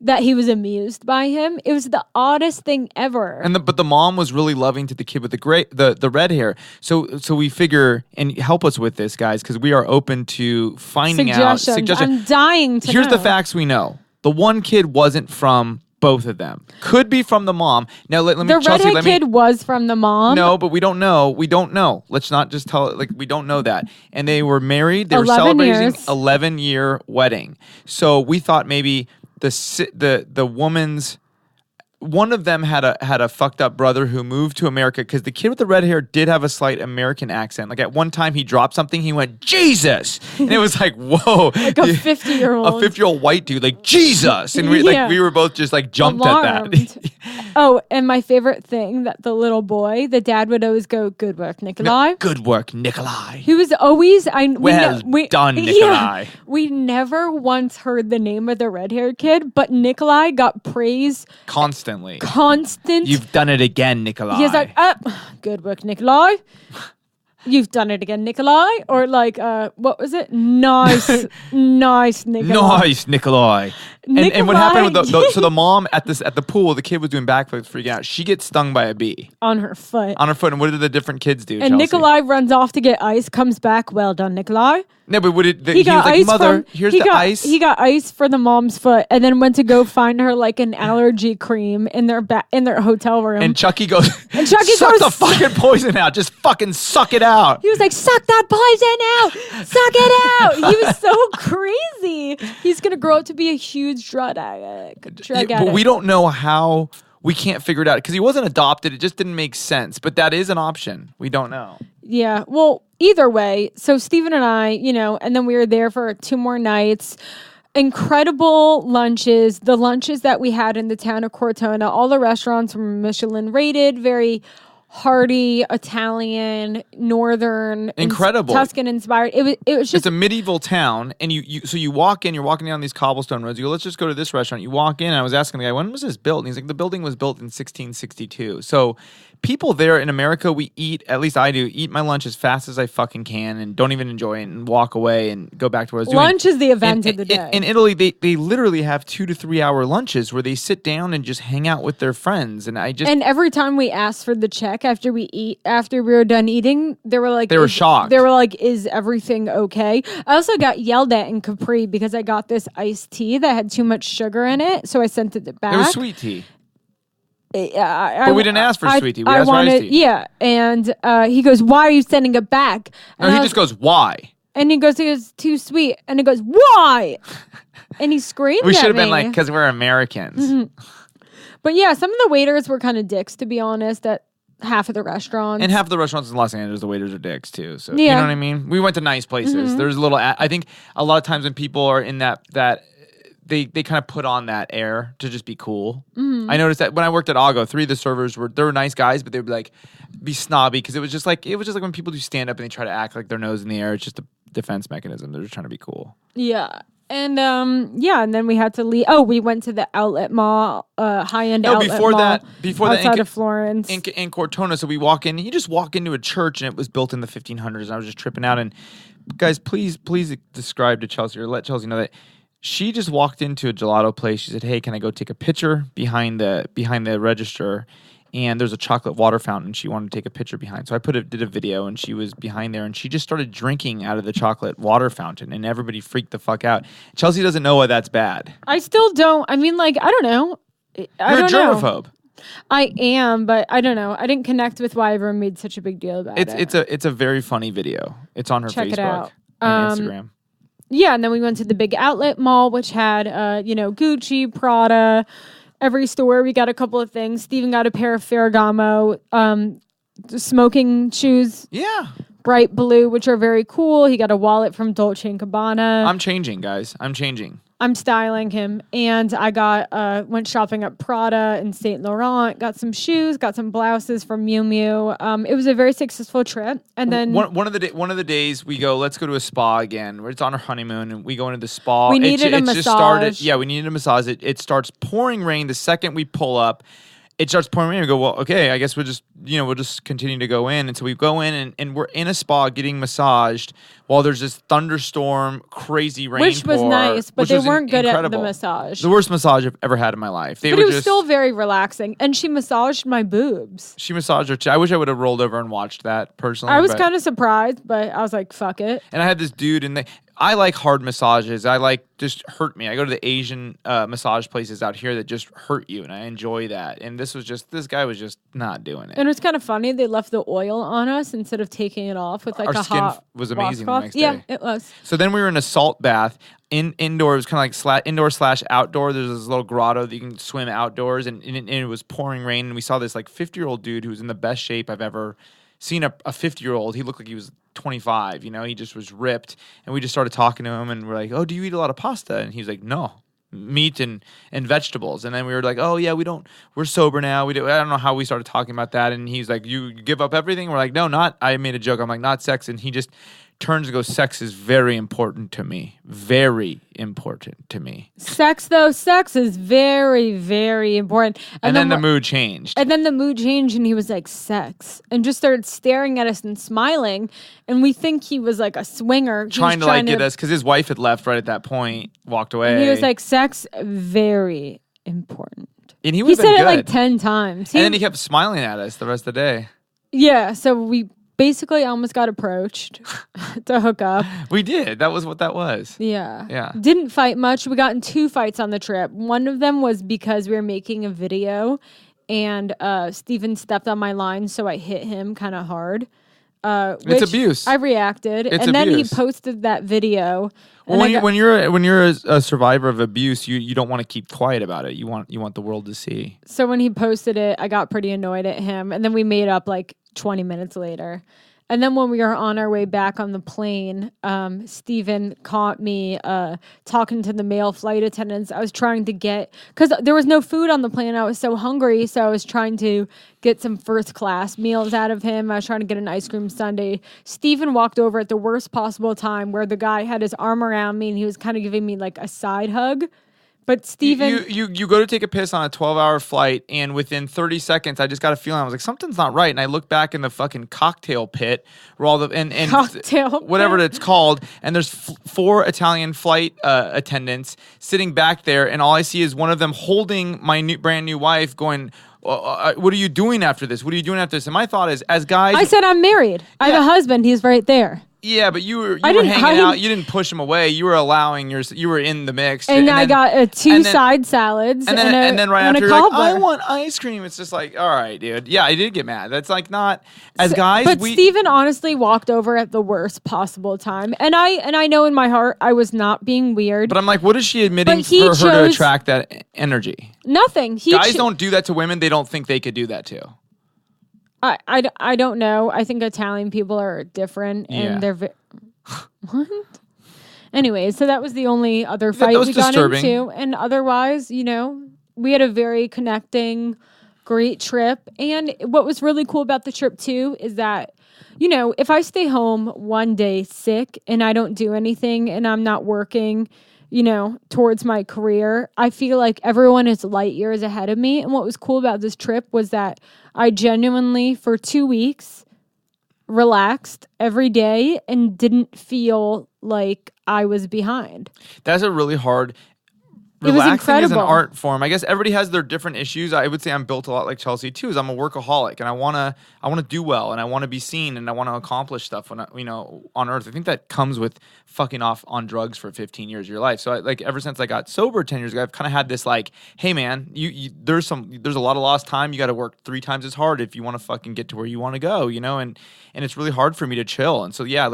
that he was amused by him. It was the oddest thing ever. But the mom was really loving to the kid with the red hair. So we figure, and help us with this, guys, because we are open to finding out suggestions. I'm dying to Here's know. the facts we know. The one kid wasn't from both of them. Could be from the mom. Now let me. The redhead kid was from the mom. No, but we don't know. We don't know. Let's not just tell it. Like, we don't know that. And they were married. They were celebrating 11-year wedding. So we thought maybe the woman's, one of them had a fucked up brother who moved to America, because the kid with the red hair did have a slight American accent. Like, at one time he dropped something, he went, "Jesus!" And it was like, whoa. Like a 50-year-old. A 50-year-old white dude, like, "Jesus!" And we were both just like jumped Alarmed. at that. Oh, and my favorite thing, that the little boy, the dad would always go, "Good work, Nikolai." Good work, Nikolai. He was always Well done, Nikolai. Yeah, we never once heard the name of the red-haired kid, but Nikolai got praise Constant. You've done it again, Nikolai. He's like, "Good work, Nikolai." "You've done it again, Nikolai." Or like, what was it? Nice, nice, Nikolai. Nice, Nikolai. And what happened with so the mom at the pool, the kid was doing backflips, freaking out. She gets stung by a bee on her foot. And what did the different kids do? And Chelsea? Nikolai runs off to get ice, comes back. "Well done, Nikolai." No, but he was like, "Mother, here's the ice." He got ice for the mom's foot, and then went to go find her like an allergy cream in their hotel room. And Chucky goes, "Suck the fucking poison out. Just fucking suck it out." He was like, "Suck that poison out. Suck it out." He was so crazy. He's gonna grow up to be a huge drug addict. But we don't know how. We can't figure it out because he wasn't adopted. It just didn't make sense. But that is an option. We don't know. Yeah. Well, either way. So Stephen and I, and then we were there for 2 more nights. Incredible lunches. The lunches that we had in the town of Cortona, all the restaurants were Michelin rated, very hearty, Italian, northern, incredible, Tuscan inspired. It was just, it's a medieval town, and you walk in, you're walking down these cobblestone roads. You go, "Let's just go to this restaurant." You walk in, and I was asking the guy, "When was this built?" And he's like, "The building was built in 1662. So people there in America, we eat, at least I do, eat my lunch as fast as I fucking can and don't even enjoy it and walk away and go back to what I was doing. Lunch is the event of the day. In Italy, they literally have 2 to 3 hour lunches where they sit down and just hang out with their friends. And every time we asked for the check after we were done eating, they were shocked. They were like, "Is everything okay?" I also got yelled at in Capri because I got this iced tea that had too much sugar in it, so I sent it back. It was sweet tea. But we didn't ask for sweet tea. We asked for iced tea. Yeah, and he goes, "Why are you sending it back?" And he just goes, "Why?" And he goes, "It's too sweet." And he goes, "Why?" And he screamed at me. We should have been like, "Because we're Americans." Mm-hmm. But yeah, some of the waiters were kind of dicks, to be honest, at half of the restaurants. And half of the restaurants in Los Angeles, the waiters are dicks too. So you know what I mean? We went to nice places. Mm-hmm. There's a little, I think a lot of times when people are in that they kind of put on that air to just be cool. Mm-hmm. I noticed that when I worked at Ago, 3 of the servers were nice guys, but they would be snobby because it was just like when people do stand up and they try to act like their nose in the air. It's just a defense mechanism. They're just trying to be cool. Yeah. And and then we had to leave. Oh, we went to the outlet mall, high-end outlet mall. Before that, outside of Florence. In Cortona. So we walk in, you just walk into a church and it was built in the 1500s. And I was just tripping out. And guys, please describe to Chelsea or let Chelsea know that she just walked into a gelato place. She said, "Hey, can I go take a picture behind the register?" And there's a chocolate water fountain she wanted to take a picture behind. So I did a video, and she was behind there, and she just started drinking out of the chocolate water fountain, and everybody freaked the fuck out. Chelsea doesn't know why that's bad. I still don't. I mean, I don't know. You're a germaphobe. I am, but I don't know. I didn't connect with why everyone made such a big deal about it. It's a very funny video. It's on her Check Facebook it out. and Instagram. Yeah, and then we went to the big outlet mall, which had, Gucci, Prada, every store. We got a couple of things. Steven got a pair of Ferragamo smoking shoes. Yeah. Bright blue, which are very cool. He got a wallet from Dolce & Gabbana. I'm changing, guys. I'm changing. I'm styling him. And I went shopping at Prada and Saint Laurent, got some shoes, got some blouses from Miu Miu. It was a very successful trip. And then one of the days we go, let's go to a spa again. It's on our honeymoon, and we go into the spa. We needed a massage. We needed a massage. It starts pouring rain the second we pull up. It starts pouring rain. We go, well, okay, I guess we'll just continue to go in. And so we go in and we're in a spa getting massaged while there's this thunderstorm, crazy rain. Which was nice, but they weren't good at the massage. The worst massage I've ever had in my life. But it was still very relaxing. And she massaged my boobs. She massaged her. I wish I would have rolled over and watched that personally. I was kind of surprised, but I was like, fuck it. And I had this dude, and I like hard massages. I like just hurt me. I go to the Asian massage places out here that just hurt you, and I enjoy that. And this guy was just not doing it. And it was kind of funny. They left the oil on us instead of taking it off with like our a skin hot was amazing the next day. Yeah, it was. So then we were in a salt bath. Indoor, it was kind of like indoor/outdoor. There's this little grotto that you can swim outdoors, and it was pouring rain. And we saw this like 50-year-old dude who was in the best shape I've ever seen a 50-year-old. He looked like he was 25, he just was ripped. And we just started talking to him, and we're like, oh, do you eat a lot of pasta? And he's like, no, meat and vegetables. And then we were like, oh yeah, we're sober now. I don't know how we started talking about that. And he's like, you give up everything? We're like, no, I made a joke. I'm like, not sex. And he just turns and goes, sex is very important to me. Very important to me. Sex is very, very important. And then the mood changed. And he was like, sex. And just started staring at us and smiling. And we think he was like a swinger. Trying to get us, because his wife had left right at that point, walked away. And he was like, sex, very important. And he said it like 10 times. And then he kept smiling at us the rest of the day. Yeah, so we basically almost got approached to hook up. We did. That was what that was. Yeah. Yeah. Didn't fight much. We got in 2 fights on the trip. One of them was because we were making a video and Steven stepped on my line, so I hit him kind of hard. It's abuse. I reacted. Then he posted that video. Well, when you're a survivor of abuse, you don't want to keep quiet about it. You want the world to see. So when he posted it, I got pretty annoyed at him, and then we made up like 20 minutes later. And then when we were on our way back on the plane, Steven caught me talking to the male flight attendants. I was trying to because there was no food on the plane. I was so hungry, so I was trying to get some first class meals out of him. I was trying to get an ice cream sundae. Steven walked over at the worst possible time where the guy had his arm around me and he was kind of giving me like a side hug. But Steven... You go to take a piss on a 12-hour flight, and within 30 seconds, I just got a feeling. I was like, something's not right. And I looked back in the fucking cocktail pit, where all the... whatever it's called, and there's 4 Italian flight attendants sitting back there, and all I see is one of them holding my brand new wife going... what are you doing after this? What are you doing after this? And my thought is, as guys... I said I'm married. I have a husband. He's right there. Yeah, but you were hanging out. You didn't push him away. You were allowing you were in the mix. And I got 2 side salads. And then right after, you're like, I want ice cream. It's just like, all right, dude. Yeah, I did get mad. That's like not as guys. But Steven honestly walked over at the worst possible time, and I know in my heart I was not being weird. But I'm like, what is she admitting for her to attract that energy? Nothing. Guys don't do that to women. They don't think they could do that too. I don't know. I think Italian people are different, and they're what? Anyway, so that was the only other fight we got into, and otherwise, we had a very connecting, great trip. And what was really cool about the trip too is that, if I stay home one day sick and I don't do anything and I'm not working, towards my career, I feel like everyone is light years ahead of me. And what was cool about this trip was that I genuinely, for 2 weeks, relaxed every day and didn't feel like I was behind. That's a really hard relaxing is an incredible. art form. I guess everybody has their different issues. I would say I'm built a lot like Chelsea too. Is I'm a workaholic and I wanna do well and I want to be seen and I want to accomplish stuff when on Earth. I think that comes with fucking off on drugs for 15 years of your life. So ever since I got sober 10 years ago, I've kind of had this like, hey man, there's a lot of lost time. You got to work 3 times as hard if you want to fucking get to where you want to go. And it's really hard for me to chill. And so yeah,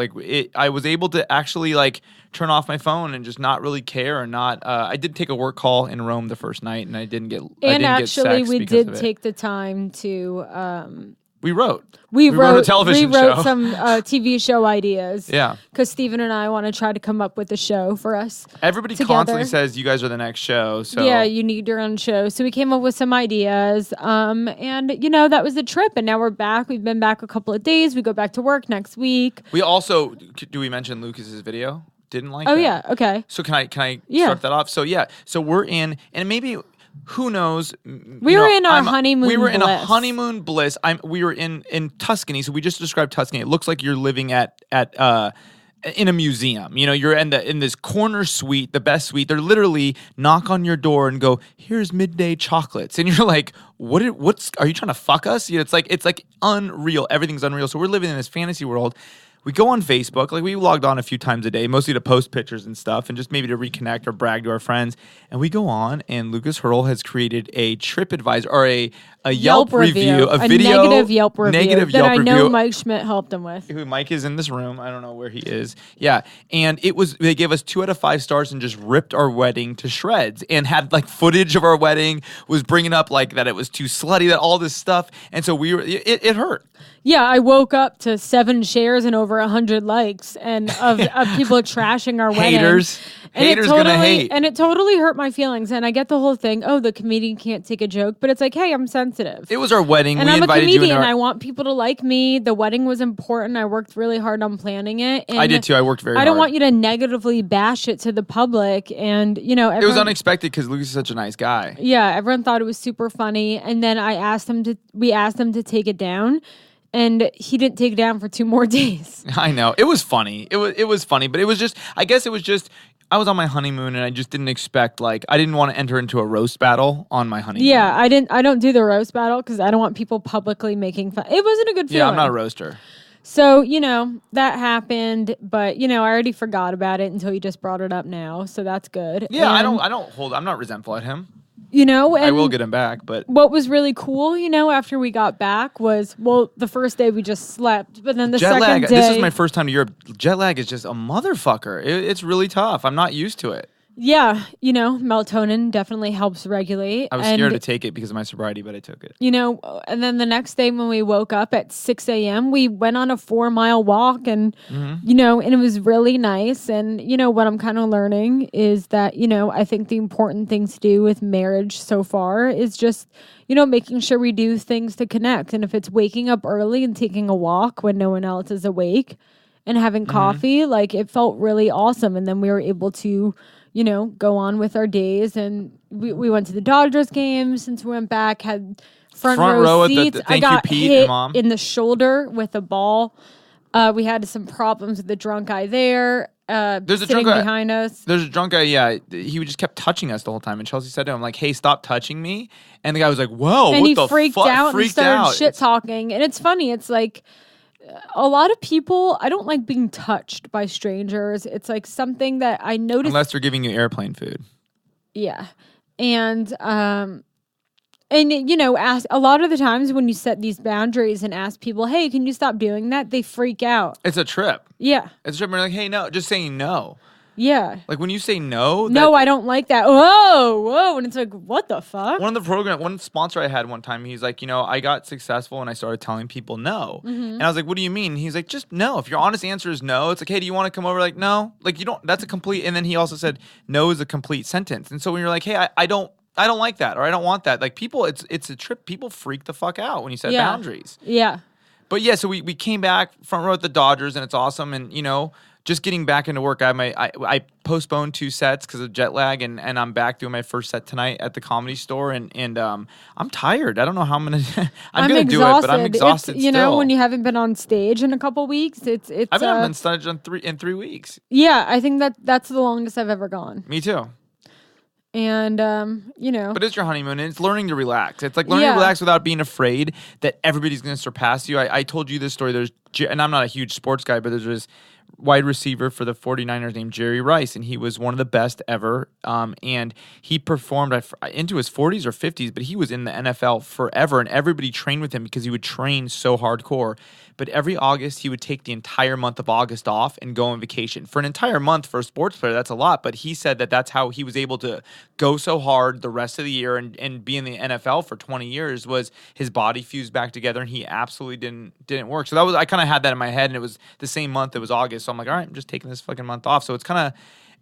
I was able to actually like turn off my phone and just not really care and not. I did take a work call in Rome the first night, and I didn't get. And actually, we did take the time to. We wrote. We wrote a television show. We wrote some TV show ideas. Yeah. Because Steven and I want to try to come up with a show for us. Everybody together. Constantly says you guys are the next show. So yeah, you need your own show. So we came up with some ideas. And that was the trip. And now we're back. We've been back a couple of days. We go back to work next week. We also do we mention Lucas's video? Didn't like. Oh that. Yeah. Okay. So can I start that off? So yeah. So we're in, and maybe. Who knows? We were in our honeymoon bliss. We were in a honeymoon bliss. We were in Tuscany, so we just described Tuscany. It looks like you're living in a museum. You're in this corner suite, the best suite. They're literally knock on your door and go, "Here's midday chocolates," and you're like, "What's? Are you trying to fuck us?" It's like unreal. Everything's unreal. So we're living in this fantasy world. We go on Facebook, we logged on a few times a day, mostly to post pictures and stuff, and just maybe to reconnect or brag to our friends. And we go on, and Lucas Hurl has created a TripAdvisor or a Yelp review, a video, negative Yelp review that I know review. Mike Schmidt helped him with. Who Mike is in this room. I don't know where he is. Yeah, and they gave us 2 out of 5 stars and just ripped our wedding to shreds and had footage of our wedding, was bringing up that it was too slutty, that all this stuff, and so it hurt. Yeah, I woke up to 7 shares and over 100 likes and of people trashing our wedding. Haters gonna hate. And it totally hurt my feelings. And I get the whole thing, the comedian can't take a joke. But it's like, hey, I'm sensitive. It was our wedding. And we I'm a invited comedian. you I want people to like me. The wedding was important. I worked really hard on planning it. And I did too. I worked very hard. I don't want you to negatively bash it to the public. And, everyone, it was unexpected because Lucas is such a nice guy. Yeah, everyone thought it was super funny. And then we asked him to take it down. And he didn't take it down for 2 more days. I know. It was funny. It was funny, but it was just, I guess it was just, I was on my honeymoon and I just didn't expect, I didn't want to enter into a roast battle on my honeymoon. Yeah, I don't do the roast battle because I don't want people publicly making fun. It wasn't a good feeling. Yeah, I'm not a roaster. So, that happened, but, I already forgot about it until you just brought it up now. So that's good. Yeah, and, I'm not resentful at him. And I will get him back, but what was really cool, after we got back was, the first day we just slept, but then the jet second lag. day. This is my first time to Europe. Jet lag is just a motherfucker. It's really tough. I'm not used to it. Yeah, melatonin definitely helps regulate. I was scared to take it because of my sobriety, but I took it. And then the next day when we woke up at 6 a.m., we went on a 4-mile walk and, and it was really nice. And, what I'm kind of learning is that, I think the important things to do with marriage so far is just, making sure we do things to connect. And if it's waking up early and taking a walk when no one else is awake and having coffee, it felt really awesome. And then we were able to go on with our days. And we went to the Dodgers game since we went back, had front row seats. Thank I got you, Pete hit and Mom. in the shoulder with a ball. We had some problems with the drunk guy there. There's a sitting drunk guy behind us. There's a drunk guy, yeah. He just kept touching us the whole time. And Chelsea said to him, hey, stop touching me. And the guy was like, whoa, and what the fuck? And he freaked out and started shit-talking. And it's funny. It's a lot of people, I don't like being touched by strangers. It's something that I noticed. Unless they're giving you airplane food. Yeah. And ask a lot of the times when you set these boundaries and ask people, hey, can you stop doing that? They freak out. It's a trip. Yeah. It's a trip. We're like, hey, no, just saying no. Yeah. When you say no. No, I don't like that. Whoa. And it's what the fuck? One sponsor I had one time, he's like, I got successful and I started telling people no. Mm-hmm. And I was like, what do you mean? He's like, just no. If your honest answer is no, it's like, hey, do you want to come over? No. You don't, that's a complete, and then he also said, no is a complete sentence. And so when you're like, hey, I don't like that, or I don't want that. People, it's a trip. People freak the fuck out when you set boundaries. Yeah. But yeah, so we came back front row at the Dodgers, and it's awesome. And just getting back into work, I postponed 2 sets because of jet lag, and I'm back doing my first set tonight at the Comedy Store, and I'm tired. I don't know how I'm gonna. I'm gonna do it, but I'm exhausted. It's, when you haven't been on stage in a couple weeks, it's. I've been on stage in 3 weeks. Yeah, I think that's the longest I've ever gone. Me too. And, you know. But it's your honeymoon, and it's learning to relax. It's like learning to relax without being afraid that everybody's going to surpass you. I told you this story. And I'm not a huge sports guy, but there's this wide receiver for the 49ers named Jerry Rice, and he was one of the best ever. And he performed into his 40s or 50s, but he was in the NFL forever, and everybody trained with him because he would train so hardcore. But every August, he would take the entire month of August off and go on vacation. For an entire month for a sports player, that's a lot. But he said that that's how he was able to go so hard the rest of the year and be in the NFL for 20 years was his body fused back together, and he absolutely didn't work. So I kind of had that in my head, and it was the same month. It was August. So I'm like, all right, I'm just taking this fucking month off. So it's a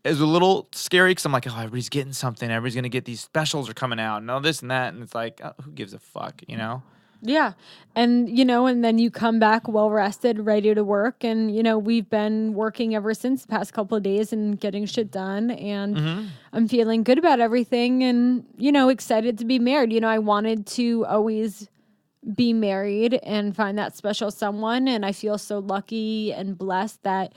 little scary because I'm like, oh, everybody's getting something. Everybody's going to get these specials are coming out and all this and that. And it's like, oh, who gives a fuck, you know? Yeah. And, you know, and then you come back well rested, ready to work. And, you know, we've been working ever since the past couple of days and getting shit done. And I'm feeling good about everything and, you know, excited to be married. You know, I wanted to always be married and find that special someone. And I feel so lucky and blessed that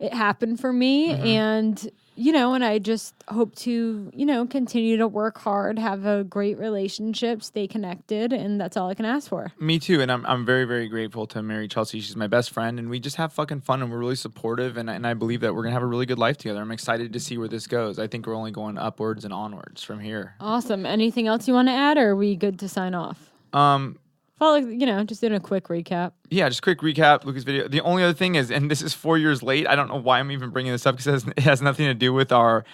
it happened for me. And, you know, and I just hope to, you know, continue to work hard, have a great relationship, stay connected, and that's all I can ask for. Me too, and I'm very, very grateful to marry Chelsea. She's my best friend, and we just have fucking fun, and we're really supportive, and I believe that we're going to have a really good life together. I'm excited to see where this goes. I think we're only going upwards and onwards from here. Awesome. Anything else you want to add, or are we good to sign off? Follow, you know, just doing a quick recap. Yeah, just quick recap, Lucas video. The only other thing is, and this is 4 years late. I don't know why I'm even bringing this up because it has nothing to do with our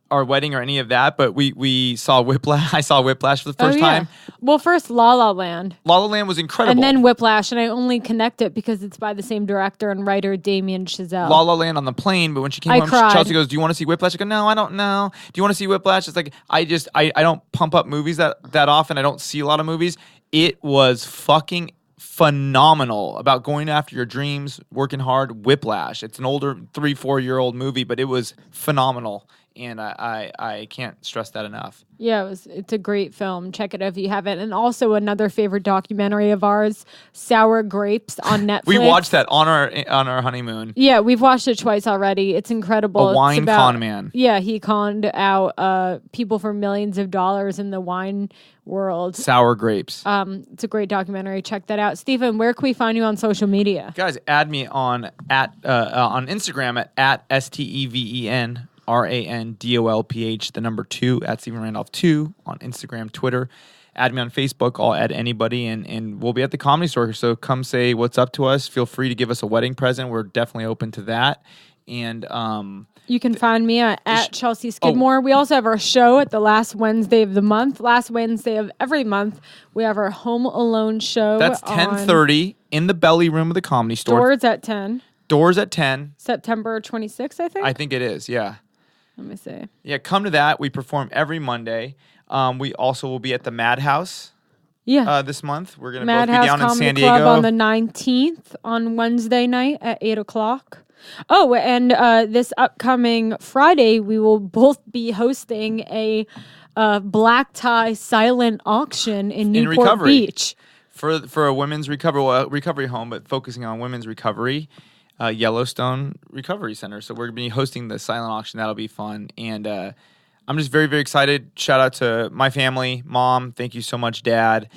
wedding or any of that. But we saw Whiplash. I saw Whiplash for the first time. Well, first La La Land. La La Land was incredible, and then Whiplash, and I only connect it because it's by the same director and writer Damien Chazelle. La La Land on the plane, but when she came home, Chelsea goes, "Do you want to see Whiplash?" I go, "No, I don't know." Do you want to see Whiplash? It's like I don't pump up movies that often. I don't see a lot of movies. It was fucking phenomenal about going after your dreams, working hard. Whiplash. It's an older 3-4 year old movie, but it was phenomenal, and I can't stress that enough. Yeah, it's a great film. Check it out if you haven't. And also another favorite documentary of ours, Sour Grapes on Netflix. We watched that on our honeymoon. Yeah, we've watched it twice already. It's incredible. A wine con man. Yeah, he conned out people for millions of dollars in the wine world. Sour Grapes. It's a great documentary. Check that out. Stephen, where can we find you on social media? Guys, add me on Instagram at STEVEN. RANDOLPH, the number 2 at Stephen Randolph 2 on Instagram, Twitter. Add me on Facebook. I'll add anybody, and we'll be at the Comedy Store. So come say what's up to us. Feel free to give us a wedding present. We're definitely open to that. And you can find me at Chelsea Skidmore. We also have our show at the last Wednesday of the month. Last Wednesday of every month, we have our Home Alone show. That's 10:30 in the belly room of the Comedy Store. Doors at 10. Doors at 10. September 26th, I think. I think it is, yeah. Let me see. Yeah, come to that. We perform every Monday. We also will be at the Madhouse. Yeah. This month. We're going to both be down Comedy in San Diego. Club on the 19th on Wednesday night at 8 o'clock. Oh, and this upcoming Friday, we will both be hosting a black tie silent auction in Newport Beach. For a women's recovery home, but focusing on women's recovery. Yellowstone Recovery Center. So we're going to be hosting the silent auction. That'll be fun. And I'm just very, very excited. Shout out to my family, Mom. Thank you so much, Dad,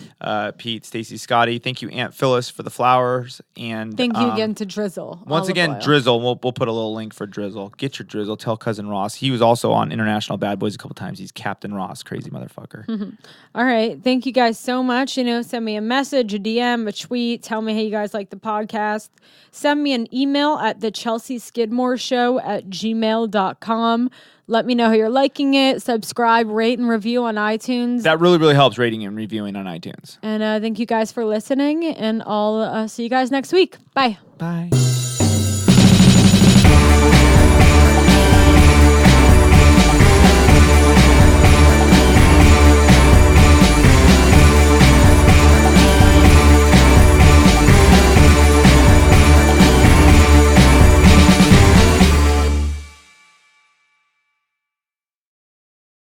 Pete, Stacy, Scotty. Thank you, Aunt Phyllis, for the flowers. And thank you again to Drizzle. Once again, Drizzle. We'll put a little link for Drizzle. Get your Drizzle. Tell Cousin Ross. He was also on International Bad Boys a couple times. He's Captain Ross. Crazy motherfucker. All right. Thank you guys so much. You know, send me a message, a DM, a tweet. Tell me how you guys like the podcast. Send me an email at thechelseaskidmoreshow@gmail.com. Let me know how you're liking it. Subscribe, rate, and review on iTunes. That really, really helps rating and reviewing on iTunes. And thank you guys for listening, and I'll see you guys next week. Bye. Bye.